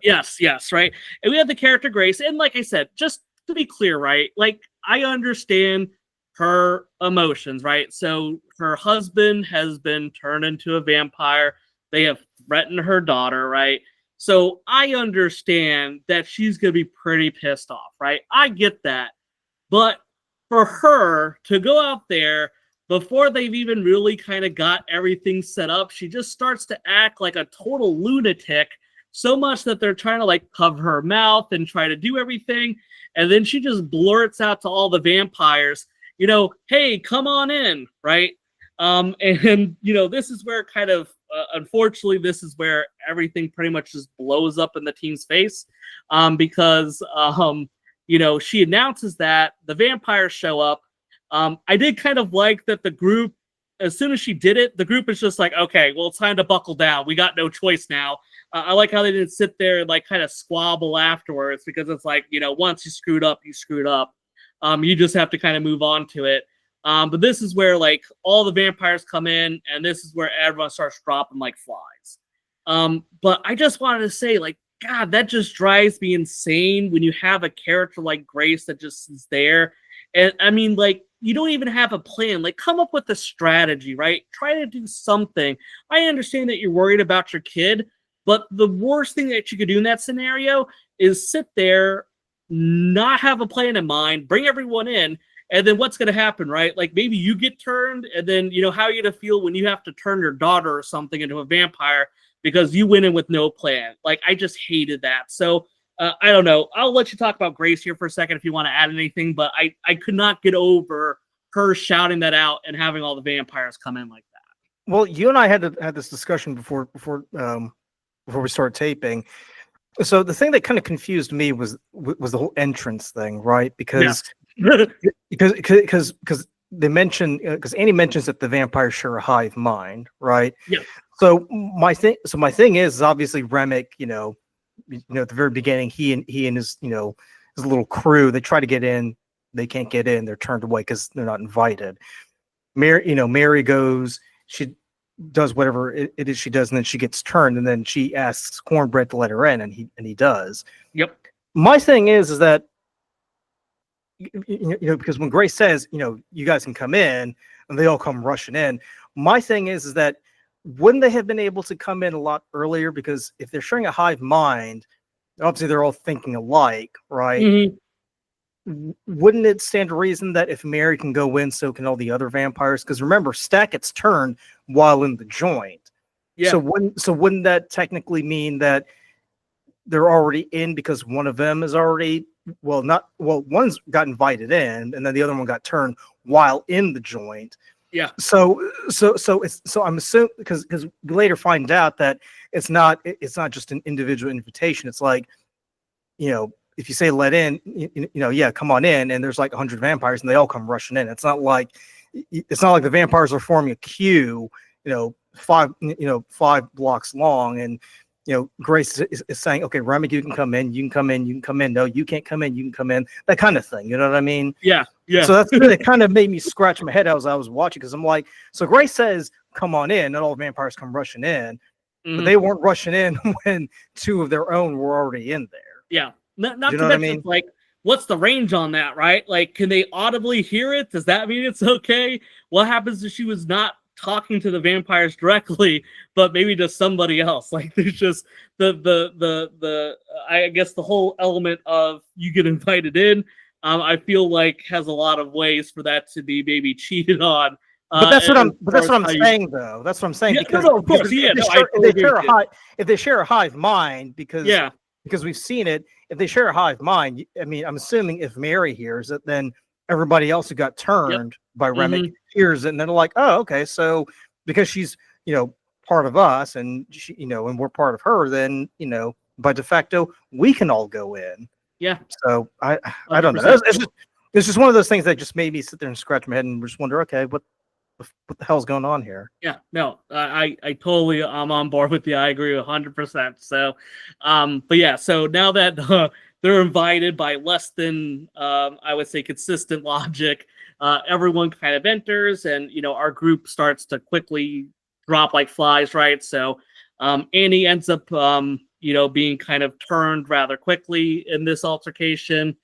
Yes, right. And we had the character Grace, and like I said, just to be clear, right? Like, I understand her emotions, right? So her husband has been turned into a vampire. They have threatened her daughter, right? So I understand that she's gonna be pretty pissed off, right? I get that. But for her to go out there before they've even really kind of got everything set up, she just starts to act like a total lunatic, so much that they're trying to like cover her mouth and try to do everything. And then she just blurts out to all the vampires, hey, come on in, right? And this is where kind of, unfortunately, this is where everything pretty much just blows up in the team's face, because she announces that the vampires show up. I did kind of like that the group, as soon as she did it, the group is just like, okay, well, it's time to buckle down. We got no choice now. I like how they didn't sit there and like kind of squabble afterwards, because it's like, once you screwed up, you screwed up. You just have to kind of move on to it. But this is where like all the vampires come in, and this is where everyone starts dropping like flies. But I just wanted to say, like, God, that just drives me insane when you have a character like Grace that just is there. And I mean, like, you don't even have a plan. Like, come up with a strategy, right? Try to do something. I understand that you're worried about your kid, but the worst thing that you could do in that scenario is sit there, not have a plan in mind, bring everyone in, and then what's going to happen, right? Like, maybe you get turned, and then, how are you going to feel when you have to turn your daughter or something into a vampire because you went in with no plan? Like, I just hated that. So, I don't know. I'll let you talk about Grace here for a second if you want to add anything, but I could not get over her shouting that out and having all the vampires come in like that. Well, you and I had this discussion before we started taping. So the thing that kind of confused me was the whole entrance thing, right? Because because they mention, because Annie mentions that the vampires share a hive mind, right? Yeah. So my thing is obviously Remick, at the very beginning, he and his his little crew, they try to get in, they can't get in, they're turned away because they're not invited. Mary goes, she does whatever it is she does, and then she gets turned, and then she asks Cornbread to let her in, and he does. Yep. My thing is that because when Grace says, you guys can come in, and they all come rushing in. My thing is that wouldn't they have been able to come in a lot earlier? Because if they're sharing a hive mind, obviously they're all thinking alike, right? Mm-hmm. Wouldn't it stand to reason that if Mary can go in, so can all the other vampires? Because remember, Stack gets turned while in the joint. Yeah. So wouldn't that technically mean that they're already in because one of them is already one's got invited in, and then the other one got turned while in the joint. Yeah. So I'm assuming, because we later find out that it's not just an individual invitation. It's like, if you say let in, yeah, come on in, and there's like 100 vampires and they all come rushing in. It's not like the vampires are forming a queue, 5 blocks long, and Grace is saying, okay, Remick, you can come in, you can come in, you can come in. No, you can't come in, you can come in. That kind of thing. You know what I mean? Yeah. So it kind of made me scratch my head as I was watching, because I'm like, so Grace says, come on in, and all the vampires come rushing in, Mm-hmm. but they weren't rushing in when 2 of their own were already in there. Yeah. Not you to know what I mention, mean? like, what's the range on that, right? Like, can they audibly hear it? Does that mean it's okay? What happens if she was not talking to the vampires directly, but maybe to somebody else? Like, there's just the I guess the whole element of you get invited in, I feel like has a lot of ways for that to be maybe cheated on. But that's what I'm saying, though. That's what I'm saying. Yeah, because of course, if they share a hive mind, because we've seen it. If they share a hive mind, I mean, I'm assuming if Mary hears it, then everybody else who got turned by Remick hears it, and then they're like, oh, okay, so because she's part of us, and she and we're part of her, then by de facto we can all go in. Yeah. So I don't know. It's just one of those things that just made me sit there and scratch my head and just wonder, okay, what the hell's going on here? Yeah, no, I totally I'm on board with you. I agree 100%. So, but yeah, so now that they're invited by less than I would say consistent logic, everyone kind of enters, and our group starts to quickly drop like flies, right? So, Annie ends up being kind of turned rather quickly in this altercation.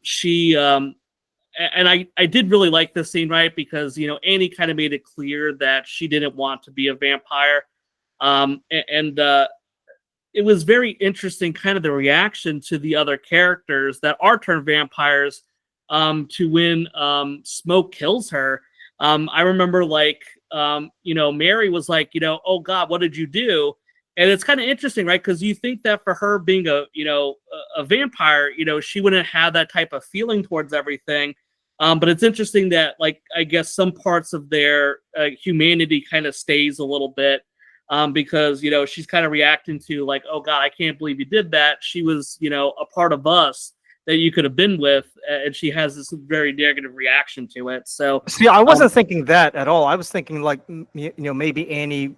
She and I did really like this scene, right? Because Annie kind of made it clear that she didn't want to be a vampire, and it was very interesting, kind of the reaction to the other characters that are turned vampires, to when Smoke kills her. I remember Mary was like, oh God, what did you do? And it's kind of interesting, right? Because you think that for her being a vampire, she wouldn't have that type of feeling towards everything. But it's interesting that, I guess some parts of their humanity kind of stays a little bit, because, she's kind of reacting to like, oh God, I can't believe you did that. She was, a part of us that you could have been with, and she has this very negative reaction to it. So, see, I wasn't thinking that at all. I was thinking maybe Annie,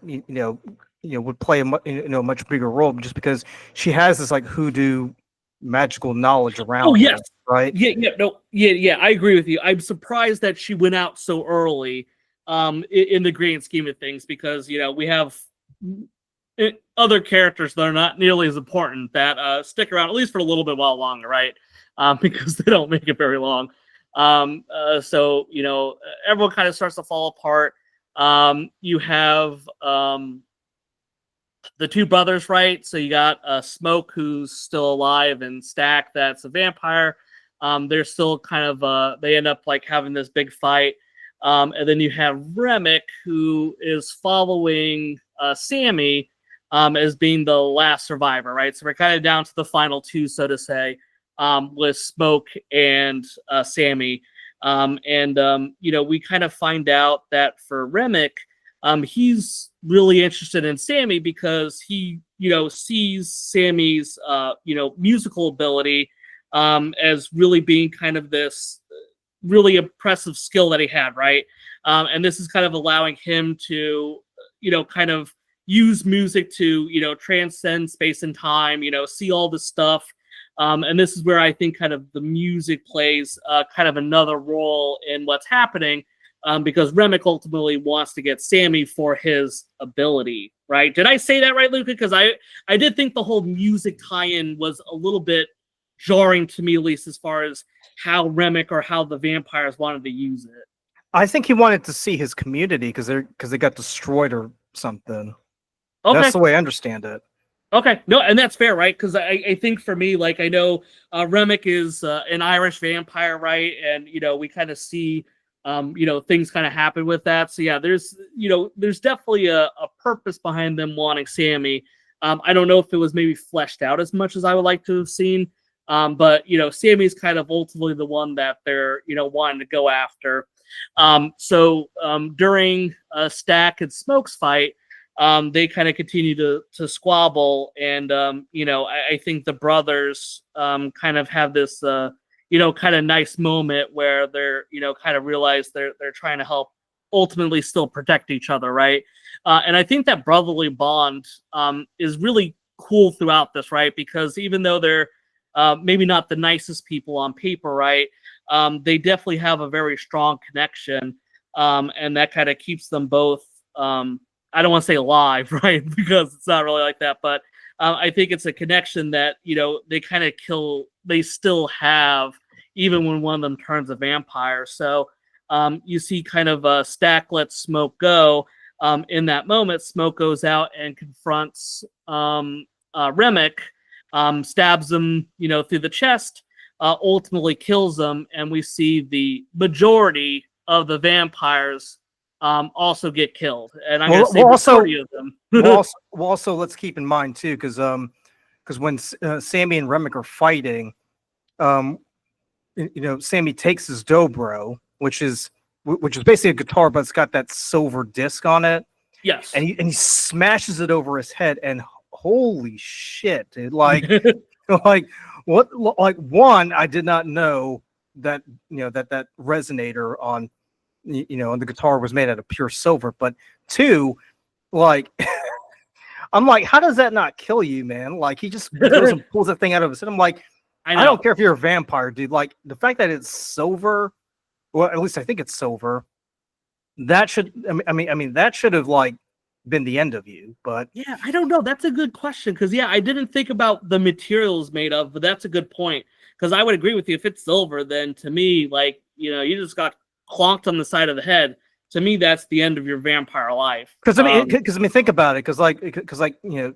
would play a much bigger role just because she has this like hoodoo magical knowledge around. Oh yes, her, right? Yeah. I agree with you. I'm surprised that she went out so early, in the grand scheme of things, because we have other characters that are not nearly as important that stick around at least for a little bit while longer, right? Because they don't make it very long. So everyone kind of starts to fall apart. You have the two brothers, right? So you got Smoke, who's still alive, and Stack, that's a vampire. They're still kind of they end up like having this big fight. And then you have Remick, who is following Sammy as being the last survivor, right? So we're kind of down to the final two, so to say, with Smoke and Sammy. We kind of find out that for Remick, he's really interested in Sammy because he, sees Sammy's, musical ability as really being kind of this really impressive skill that he had, right? And this is kind of allowing him to, kind of use music to, transcend space and time, see all this stuff. And this is where I think kind of the music plays kind of another role in what's happening, because Remick ultimately wants to get Sammy for his ability, right? Did I say that right, Luca? Because I did think the whole music tie-in was a little bit jarring to me, at least as far as how Remick or how the vampires wanted to use it. I think he wanted to see his community because they got destroyed or something. Okay. That's the way I understand it. Okay, no, and that's fair, right? Because I think for me, I know Remick is an Irish vampire, right? And we kind of see things kind of happen with that. So yeah, there's definitely a purpose behind them wanting Sammy. I don't know if it was maybe fleshed out as much as I would like to have seen, but Sammy's kind of ultimately the one that they're wanting to go after. So during Stack and Smoke's fight, they kind of continue to squabble, and I think the brothers kind of have this kind of nice moment where they're kind of realize they're trying to help ultimately still protect each other, right? And I think that brotherly bond is really cool throughout this, right? Because even though they're maybe not the nicest people on paper, right? They definitely have a very strong connection, and that kind of keeps them both. I don't want to say alive, right? Because it's not really like that, but I think it's a connection that they still have even when one of them turns a vampire. So you see kind of Stack lets Smoke go. In that moment, Smoke goes out and confronts Remick, stabs him, through the chest, ultimately kills him, and we see the majority of the vampires also get killed. And I'm going to say majority of them. Also, let's keep in mind too, because when Sammy and Remick are fighting, Sammy takes his dobro, which is basically a guitar, but it's got that silver disc on it. Yes, and he smashes it over his head, and holy shit, dude! Like, one, I did not know that that resonator on and the guitar was made out of pure silver. But two, like, I'm like, how does that not kill you, man? Like, he just goes and pulls that thing out of his head. I'm like, I don't care if you're a vampire, dude. Like, the fact that it's silver, well, at least I think it's silver. That should, that should have like been the end of you. But yeah, I don't know. That's a good question because I didn't think about the materials made of, but that's a good point because I would agree with you. If it's silver, then to me, like you just got clonked on the side of the head. To me, that's the end of your vampire life. Because think about it. Because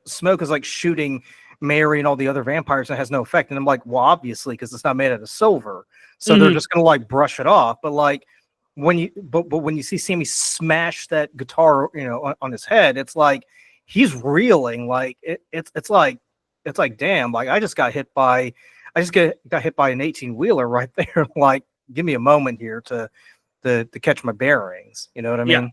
smoke is like shooting Mary and all the other vampires and it has no effect. And I'm like, well, obviously, because it's not made out of silver, so they're just gonna like brush it off. But like when you see Sammy smash that guitar, on his head, it's like he's reeling. Like it's like damn. Like I just got hit by an 18-wheeler right there. Like give me a moment here to catch my bearings. You know what I mean?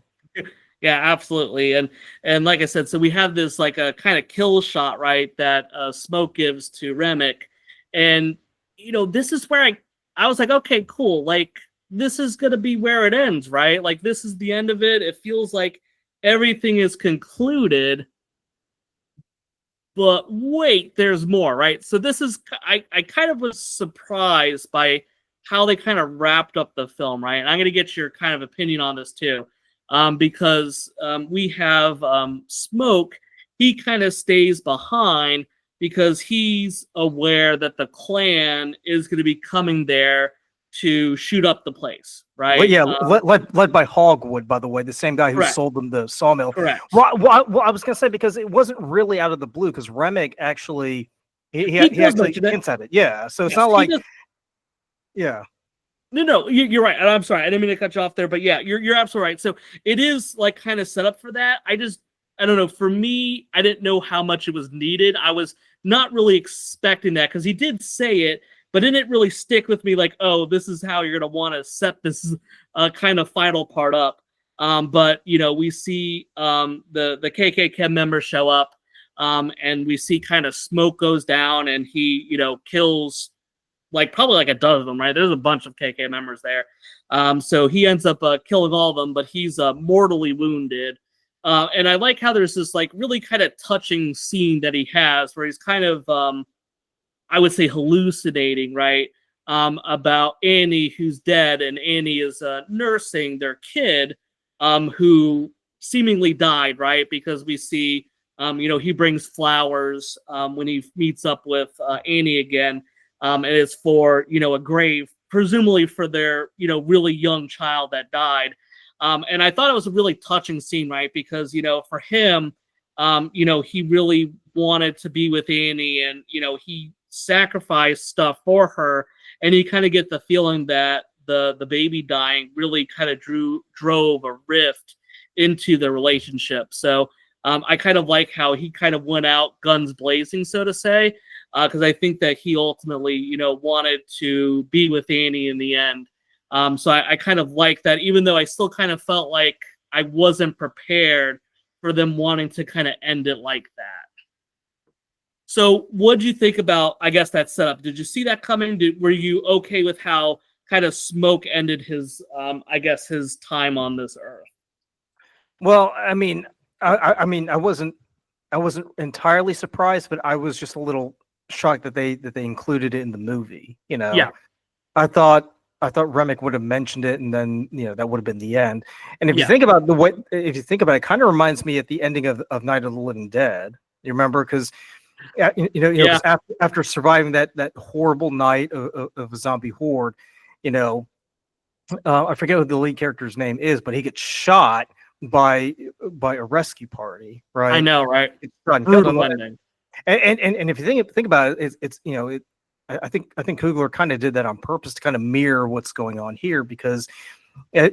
Yeah, absolutely. And like I said, so we have this like a kind of kill shot, right, that Smoke gives to Remick. And, this is where I was like, okay, cool. Like, this is going to be where it ends, right? Like, this is the end of it. It feels like everything is concluded. But wait, there's more, right? So this is, I kind of was surprised by how they kind of wrapped up the film, right? And I'm going to get your kind of opinion on this too. Because we have Smoke, he kind of stays behind because he's aware that the clan is going to be coming there to shoot up the place, right? Well, yeah, led by Hogwood, by the way, the same guy who sold them the sawmill. Correct. Well, I was going to say, because it wasn't really out of the blue, because Remick actually, he actually hints at it. Yeah, so it's not like, yeah. No, you're right. And I'm sorry, I didn't mean to cut you off there, but yeah, you're absolutely right. So it is like kind of set up for that. I don't know. For me, I didn't know how much it was needed. I was not really expecting that because he did say it, but didn't really stick with me. Like, oh, this is how you're gonna want to set this kind of final part up. But we see the KKK members show up, and we see kind of Smoke goes down, and he kills. Like probably like a dozen of them, right? There's a bunch of KK members there. So he ends up killing all of them, but he's mortally wounded. And I like how there's this like really kind of touching scene that he has where he's kind of, I would say hallucinating, right? About Annie who's dead, and Annie is nursing their kid who seemingly died, right? Because we see, he brings flowers when he meets up with Annie again. And it's for, a grave, presumably for their, really young child that died. And I thought it was a really touching scene, right? Because, for him, he really wanted to be with Annie and, he sacrificed stuff for her. And you kind of get the feeling that the baby dying really kind of drove a rift into the relationship. So I kind of like how he kind of went out guns blazing, so to say. Because I think that he ultimately, wanted to be with Annie in the end. So I kind of like that, even though I still kind of felt like I wasn't prepared for them wanting to kind of end it like that. So what did you think about, I guess, that setup? Did you see that coming? Were you okay with how kind of Smoke ended his, his time on this earth? Well, I wasn't entirely surprised, but I was just a little shocked that they included it in the movie. Yeah. I thought Remick would have mentioned it, and then that would have been the end. And if you think about it, kind of reminds me at the ending of Night of the Living Dead. You remember? Because after surviving that horrible night of a zombie horde, I forget what the lead character's name is, but he gets shot by a rescue party. Right? I know, right? It's brutal ending. And if you think about it, I think Coogler kind of did that on purpose to kind of mirror what's going on here because as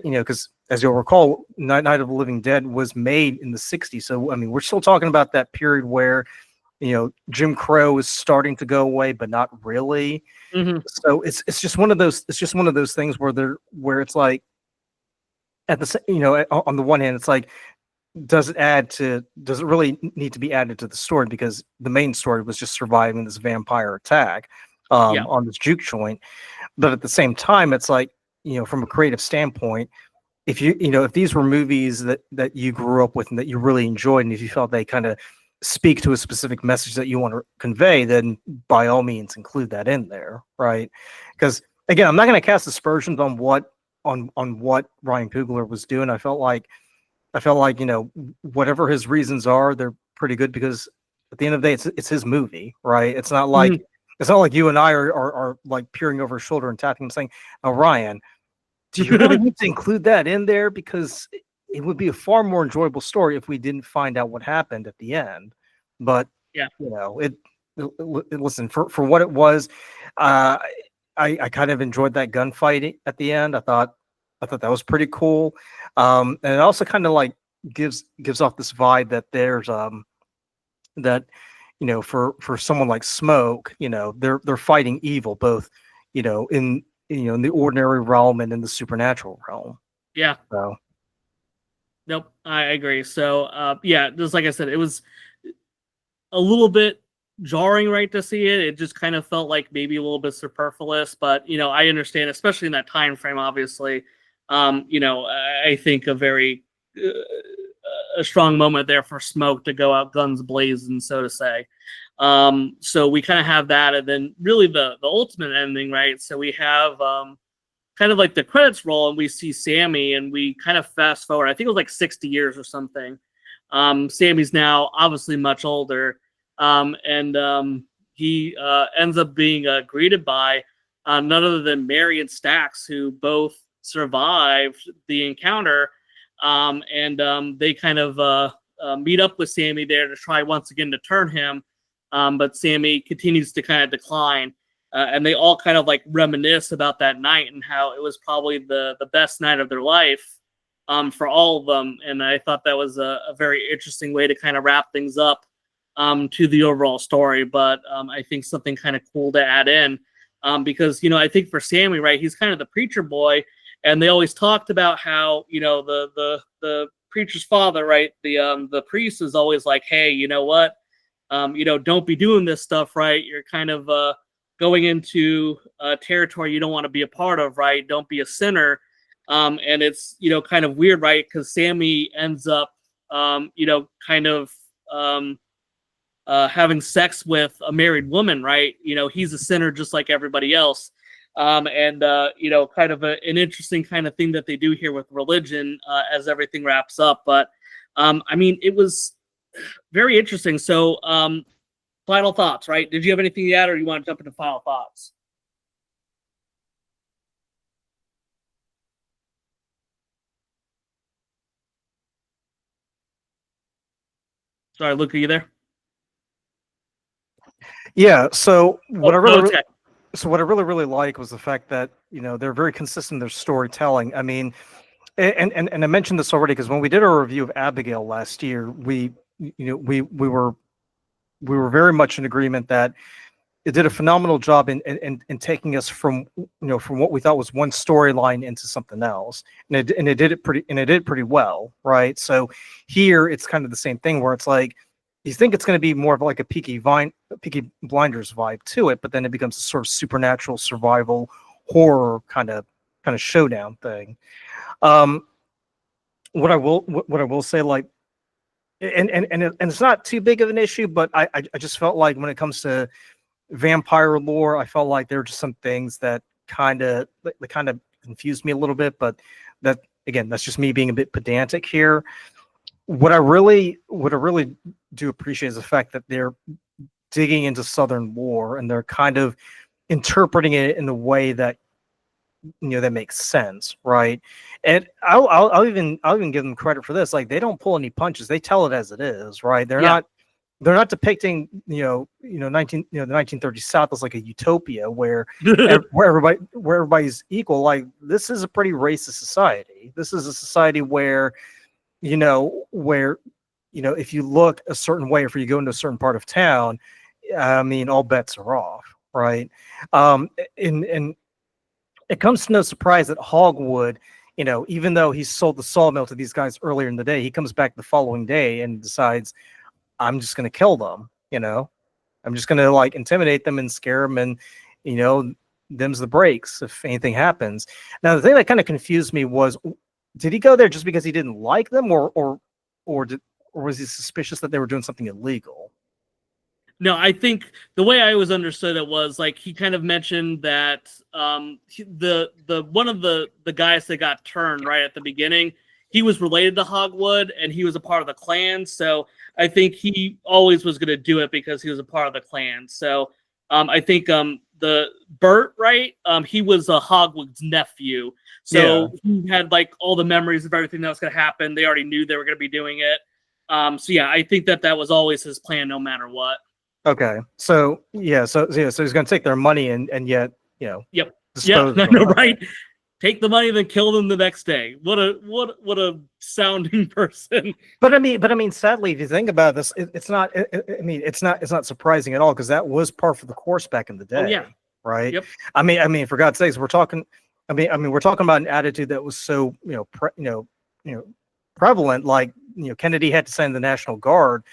you'll recall, Night of the Living Dead was made in the '60s. So we're still talking about that period where Jim Crow is starting to go away, but not really. Mm-hmm. So it's just one of those things where it's like at the on the one hand it's like, does it really need to be added to the story, because the main story was just surviving this vampire attack on this juke joint. But at the same time, it's like, from a creative standpoint, if if these were movies that you grew up with and that you really enjoyed, and if you felt they kind of speak to a specific message that you want to convey, then by all means include that in there, right? Because again, I'm not going to cast aspersions on what Ryan Coogler was doing. I felt like whatever his reasons are, they're pretty good, because at the end of the day, it's his movie, right? It's not like you and I are like peering over his shoulder and tapping him saying, "Oh, Ryan, do you really need to include that in there? Because it would be a far more enjoyable story if we didn't find out what happened at the end." But Yeah. listen, for what it was, I kind of enjoyed that gunfight at the end. I thought that was pretty cool. And it also kind of like gives off this vibe that there's that for someone like Smoke, they're fighting evil, both in in the ordinary realm and in the supernatural realm. Yeah. So Nope, I agree. So, yeah, just like I said, it was a little bit jarring, right, to see it. It just kind of felt like maybe a little bit superfluous, but I understand, especially in that time frame. Obviously, I think a strong moment there for Smoke to go out guns blazing, so to say. So we kind of have that, and then really the ultimate ending, right? So we have kind of like the credits roll, and we see Sammy, and we kind of fast forward. I think it was like 60 years or something. Sammy's now obviously much older, and he ends up being greeted by none other than Mary and Stax, who both survived the encounter, and they kind of meet up with Sammy there to try once again to turn him, but Sammy continues to kind of decline. And they all kind of like reminisce about that night and how it was probably the best night of their life for all of them. And I thought that was a very interesting way to kind of wrap things up to the overall story. But I think something kind of cool to add in because, I think for Sammy, right, he's kind of the preacher boy. And they always talked about how, the preacher's father, right, the priest is always like, hey, you know what, don't be doing this stuff, right? You're kind of going into territory you don't want to be a part of, right? Don't be a sinner. And it's, kind of weird, right? Because Sammy ends up, kind of having sex with a married woman, right? He's a sinner just like everybody else. And kind of an interesting kind of thing that they do here with religion as everything wraps up. But, I mean, it was very interesting. So, final thoughts, right? Did you have anything to add, or you want to jump into final thoughts? Sorry, Luke, are you there? yeah, so what I really okay. so what I really like was the fact that they're very consistent in their storytelling. I mean, and I mentioned this already because when we did our review of Abigail last year, we were very much in agreement that it did a phenomenal job in taking us from from what we thought was one storyline into something else, and it did pretty well, right? So here it's kind of the same thing where it's like you think it's going to be more of like a Peaky Blinders vibe to it, but then it becomes a sort of supernatural survival horror kind of showdown thing. What I will say, like, and it's not too big of an issue, but I just felt like when it comes to vampire lore, I felt like there were just some things that kind of confused me a little bit, but that again, that's just me being a bit pedantic here. What I really do appreciate is the fact that they're digging into Southern lore and they're kind of interpreting it in a way that that makes sense, right? And I'll even give them credit for this. Like they don't pull any punches; they tell it as it is, right? They're not depicting the 1930s South as like a utopia where everybody's equal. Like this is a pretty racist society. This is a society where if you look a certain way, or if you go into a certain part of town, I mean, all bets are off, right? And it comes to no surprise that Hogwood, even though he sold the sawmill to these guys earlier in the day, he comes back the following day and decides, I'm just going to kill them. I'm just going to like intimidate them and scare them, and them's the breaks if anything happens. Now, the thing that kind of confused me was did he go there just because he didn't like them, or was he suspicious that they were doing something illegal? No, I think the way I always understood it was like he kind of mentioned that the one of the guys that got turned right at the beginning, he was related to Hogwood and he was a part of the clan. So I think he always was going to do it because he was a part of the clan. So I think the Bert, right? He was a Hogwood's nephew, so he had like all the memories of everything that was going to happen. They already knew they were going to be doing it. So yeah, I think that was always his plan, no matter what. Okay, so so he's going to take their money and yet Yep. dispose Yeah, of them. right. Take the money, then kill them the next day. What a sounding person. But I mean, sadly, if you think about this, it's not. It's not surprising at all because that was par for the course back in the day. Oh, yeah. Right. Yep. I mean, for God's sakes, we're talking. We're talking about an attitude that was so prevalent. Like Kennedy had to send the National Guard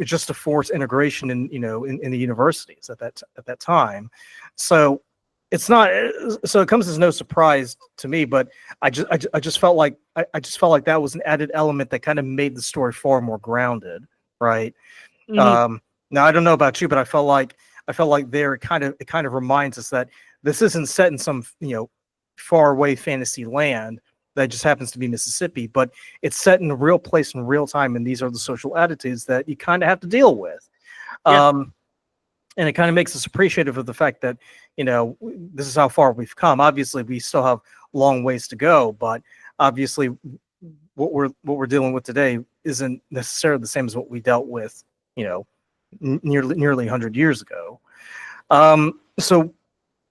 just to force integration in the universities at that time. So it's not. So it comes as no surprise to me. But I just felt like that was an added element that kind of made the story far more grounded. Right. Mm-hmm. Now I don't know about you, but I felt like there it kind of reminds us that this isn't set in some far away fantasy land that just happens to be Mississippi, but it's set in a real place in real time, and these are the social attitudes that you kind of have to deal with. Yeah. And it kind of makes us appreciative of the fact that this is how far we've come. Obviously, we still have long ways to go, but obviously, what we're dealing with today isn't necessarily the same as what we dealt with, nearly 100 years ago. So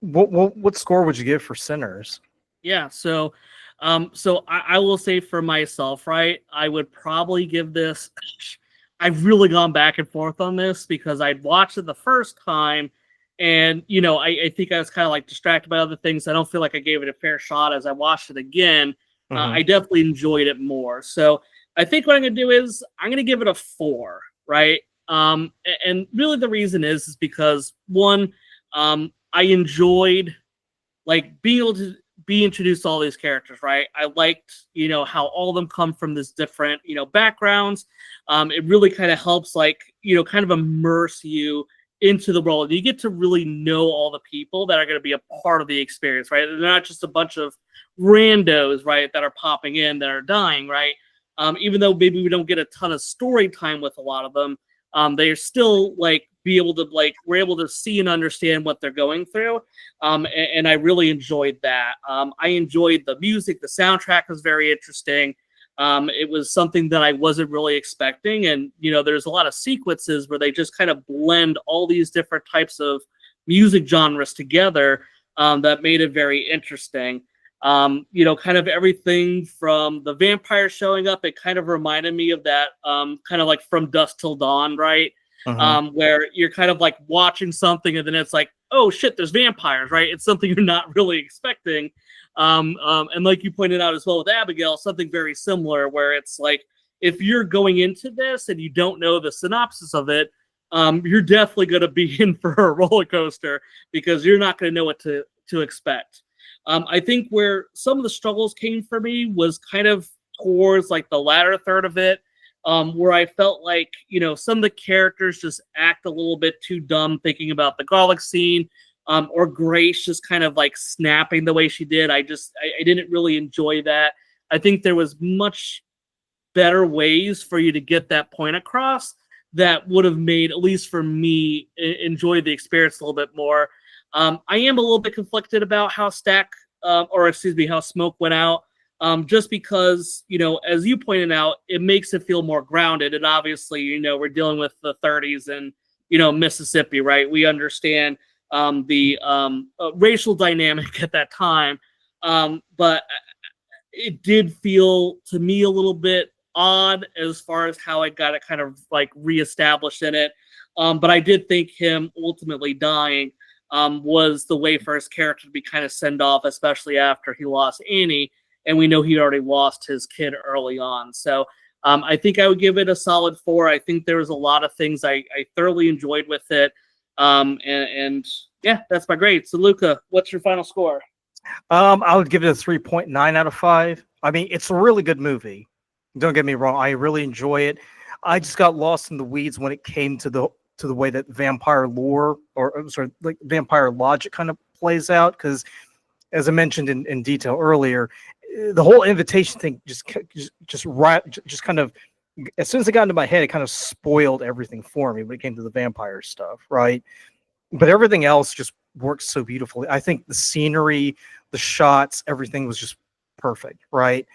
what score would you give for Sinners? Yeah, so I will say for myself, right, I would probably give this, I've really gone back and forth on this because I'd watched it the first time and, I think I was kind of like distracted by other things. I don't feel like I gave it a fair shot as I watched it again. I definitely enjoyed it more. So I think what I'm going to do is I'm going to give it a 4, right? And really the reason is because one, I enjoyed like being able to be introduced to all these characters, right? I liked, how all of them come from this different, backgrounds. It really kind of helps like, kind of immerse you into the world. You get to really know all the people that are going to be a part of the experience, right? They're not just a bunch of randos, right, that are popping in, that are dying, right? Even though maybe we don't get a ton of story time with a lot of them, they're still like we're able to see and understand what they're going through. And I really enjoyed that. I enjoyed the music. The soundtrack was very interesting. It was something that I wasn't really expecting. And, there's a lot of sequences where they just kind of blend all these different types of music genres together that made it very interesting. Kind of everything from the vampire showing up, it kind of reminded me of that kind of like From Dusk Till Dawn, right? Where you're kind of like watching something and then it's like, oh shit, there's vampires, right? It's something you're not really expecting. And like you pointed out as well with Abigail, something very similar where it's like, if you're going into this and you don't know the synopsis of it, you're definitely going to be in for a roller coaster because you're not going to know what to expect. I think where some of the struggles came for me was kind of towards like the latter third of it, where I felt like, some of the characters just act a little bit too dumb thinking about the garlic scene, or Grace just kind of like snapping the way she did. I didn't really enjoy that. I think there was much better ways for you to get that point across that would have made, at least for me, enjoy the experience a little bit more. I am a little bit conflicted about how how Smoke went out. Just because, as you pointed out, it makes it feel more grounded. And obviously, we're dealing with the 30s and, Mississippi, right? We understand the racial dynamic at that time. But it did feel to me a little bit odd as far as how I got it kind of like reestablished in it. But I did think him ultimately dying was the way for his character to be kind of sent off, especially after he lost Annie. And we know he already lost his kid early on. So I think I would give it a solid 4. I think there was a lot of things I thoroughly enjoyed with it. And yeah, that's my grade. So Luca, what's your final score? I would give it a 3.9 out of 5. I mean, it's a really good movie. Don't get me wrong. I really enjoy it. I just got lost in the weeds when it came to the way that vampire lore or sorry, like vampire logic kind of plays out. Because as I mentioned in detail earlier, the whole invitation thing just kind of, as soon as it got into my head, it kind of spoiled everything for me when it came to the vampire stuff, right? But everything else just works so beautifully. I think the scenery, the shots, everything was just perfect, right?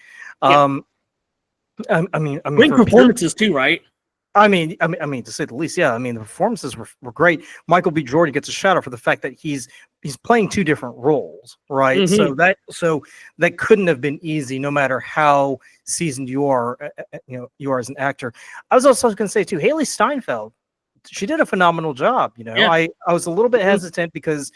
Yeah. I mean, Great for performances too, right? I mean, to say the least, yeah. I mean, the performances were great. Michael B. Jordan gets a shout out for the fact that he's playing two different roles, right? Mhm. So that couldn't have been easy, no matter how seasoned you are, you are as an actor. I was also going to say too, Haley Steinfeld, she did a phenomenal job. Yeah. I was a little bit Mhm. hesitant because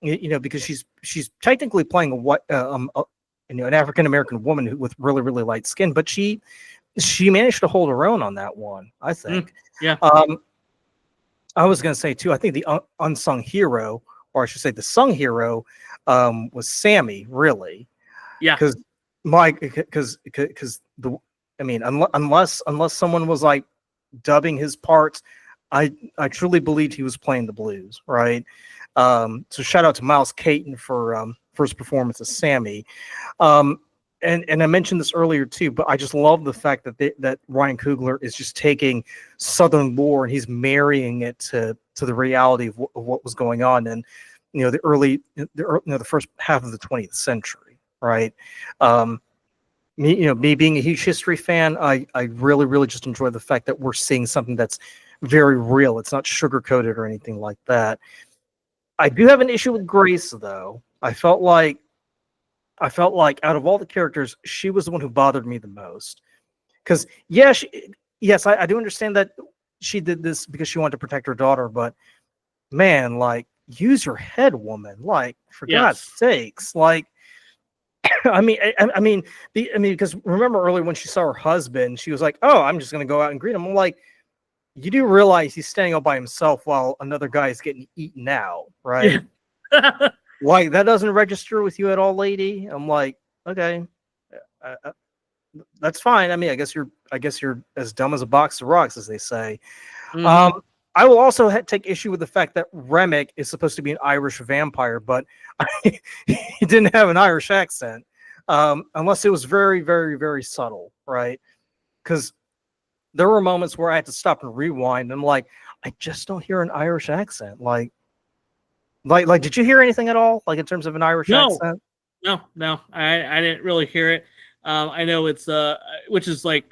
because she's technically playing an African American woman with really really light skin, but she managed to hold her own on that one, I think. Yeah. I was going to say too, I think the unsung hero, or I should say the sung hero, was Sammy, really, Yeah. because the I mean, unless someone was like dubbing his parts, I truly believed he was playing the blues, right? So shout out to Miles Caton for his performance as Sammy. And I mentioned this earlier too, but I just love the fact that Ryan Coogler is just taking Southern lore and he's marrying it to the reality of what was going on in the first half of the 20th century, right? Me being a huge history fan, I really really just enjoy the fact that we're seeing something that's very real. It's not sugar coated or anything like that. I do have an issue with Grace though. I felt like out of all the characters, she was the one who bothered me the most. Because yes, I do understand that she did this because she wanted to protect her daughter, but man, like, use your head, woman. Like, for God's Yes. sakes, like, I mean, because remember earlier when she saw her husband, she was like, "Oh, I'm just gonna go out and greet him." I'm like, you do realize he's standing all by himself while another guy is getting eaten out, right? Yeah. Like, that doesn't register with you at all, lady. I'm like, okay, that's fine. I mean, I guess you're as dumb as a box of rocks, as they say. Mhm. I will also take issue with the fact that Remick is supposed to be an Irish vampire, but he didn't have an Irish accent, unless it was very, very, very subtle, right? Because there were moments where I had to stop and rewind. And I'm like, I just don't hear an Irish accent. Like, did you hear anything at all? Like in terms of an Irish No. accent? No. I didn't really hear it. I know it's which is like,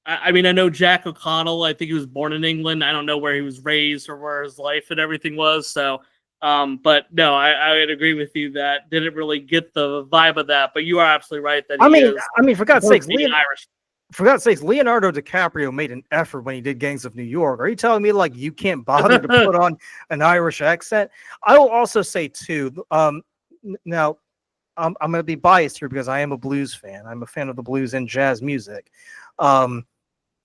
I mean, I know Jack O'Connell. I think he was born in England. I don't know where he was raised or where his life and everything was. So, but no, I would agree with you that didn't really get the vibe of that. But you are absolutely right that I he mean, is for God's supposed sakes, to be Irish. Leonardo DiCaprio made an effort when he did Gangs of New York. Are you telling me like you can't bother to put on an Irish accent? I will also say too. Now I'm going to be biased here because I am a blues fan. I'm a fan of the blues and jazz music.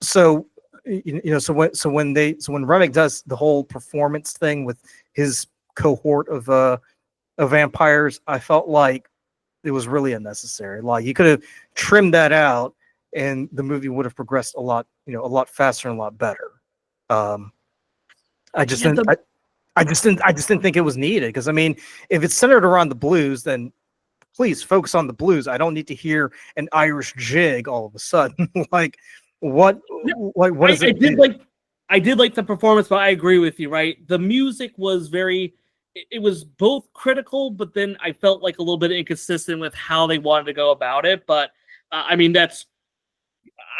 So when Remick does the whole performance thing with his cohort of vampires, I felt like it was really unnecessary. Like, you could have trimmed that out, and the movie would have progressed a lot faster and a lot better. I just Yeah, didn't. I just didn't think it was needed, because I mean, if it's centered around the blues, then please focus on the blues. I don't need to hear an Irish jig all of a sudden. Like, what? Like, what is I it? did like the performance, but I agree with you. Right, the music was very. It was both critical, but then I felt like a little bit inconsistent with how they wanted to go about it. But I mean,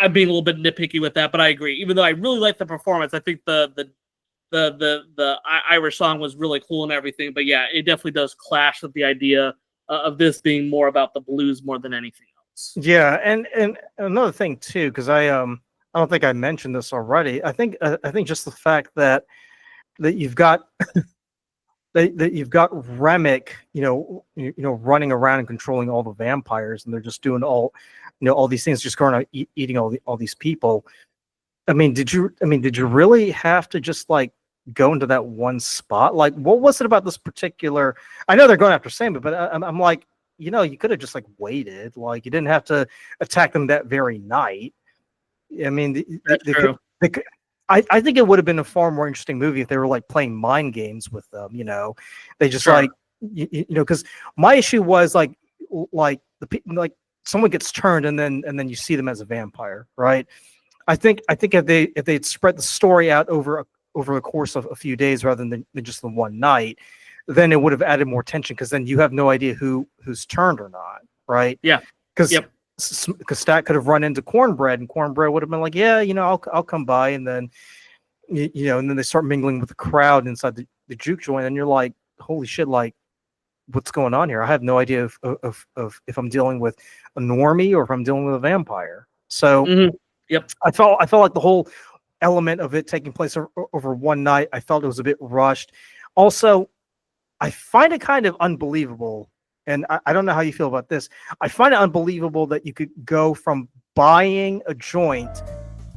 I'm being a little bit nitpicky with that, but I agree. Even though I really like the performance, I think the Irish song was really cool and everything. But yeah, it definitely does clash with the idea of this being more about the blues more than anything else. Yeah, and another thing too, because I don't think I mentioned this already. I think just the fact that you've got that you've got Remick, running around and controlling all the vampires, and they're just doing all these things, just going out eating all these people. I mean, did you really have to just like go into that one spot? Like, what was it about this particular? I know they're going after Sammy, but I'm like, you could have just like waited. Like you didn't have to attack them that very night. I mean, That's true. I think it would have been a far more interesting movie if they were like playing mind games with them. They just Sure. like because my issue was like like someone gets turned and then you see them as a vampire, right? I think if they'd spread the story out over the course of a few days rather than just the one night, then it would have added more tension because then you have no idea who's turned or not, right? Yeah. Because Yep. Stat could have run into Cornbread and Cornbread would have been like, yeah, I'll come by, and then and then they start mingling with the crowd inside the juke joint, and you're like, holy shit, like what's going on here? I have no idea if I'm dealing with a normie or if I'm dealing with a vampire. So Mhm. Yep. I felt like the whole element of it taking place over one night, I felt it was a bit rushed. Also, I find it kind of unbelievable, and I don't know how you feel about this. I find it unbelievable that you could go from buying a joint,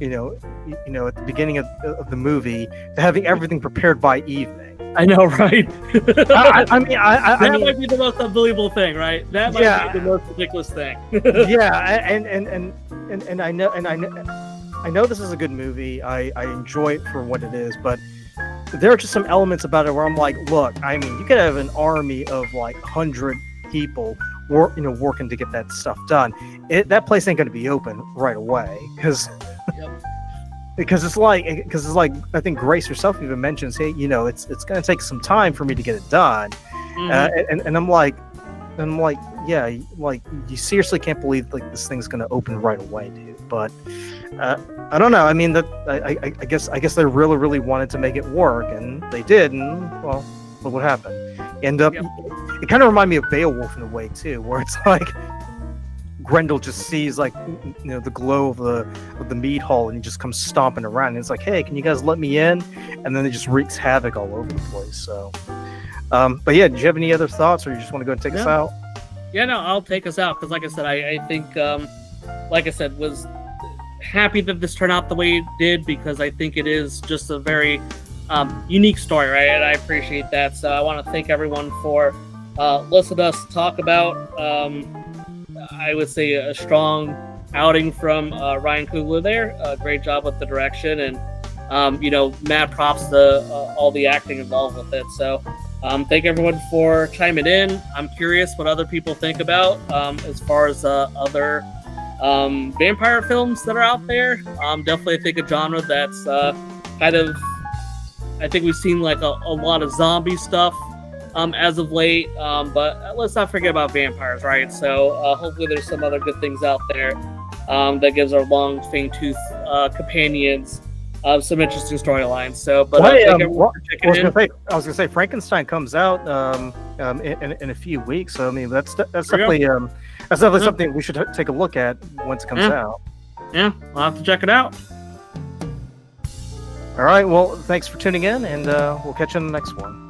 at the beginning of the movie, to having everything prepared by evening. I know, right? I mean, that might be the most unbelievable thing, right? That might be the most ridiculous thing. yeah, and I know this is a good movie. I enjoy it for what it is, but there are just some elements about it where I'm like, look, I mean, you could have an army of like 100 people working to get that stuff done. That place ain't going to be open right away because it's like I think Grace herself even mentions, hey, it's going to take some time for me to get it done. Mhm. And I'm like, yeah, like you seriously can't believe like this thing's going to open right away, dude. But I don't know. I mean, that I guess they really, really wanted to make it work, and they did. And well, look what happened. End up. It kind of reminded me of Beowulf in a way too, where it's like Grendel just sees like the glow of the mead hall, and he just comes stomping around. And it's like, hey, can you guys let me in? And then it just wreaks havoc all over the place. So, but yeah, did you have any other thoughts, or you just want to go and take us out? Yeah, no, I'll take us out because, like I said, I think, like I said, was happy that this turned out the way it did because I think it is just a very unique story, right? And I appreciate that. So I want to thank everyone for listening to us talk about, I would say, a strong outing from Ryan Coogler there. Great job with the direction, and mad props to all the acting involved with it. So thank everyone for chiming in. I'm curious what other people think about as far as other vampire films that are out there. Definitely think a genre that's kind of, I think we've seen like a lot of zombie stuff as of late, but let's not forget about vampires, right? So hopefully there's some other good things out there that gives our long fang tooth companions some interesting storylines. So, but thank everyone for checking in. I was gonna say Frankenstein comes out in a few weeks. So I mean that's definitely something we should take a look at once it comes out. Yeah, we'll have to check it out. All right. Well, thanks for tuning in, and we'll catch you in the next one.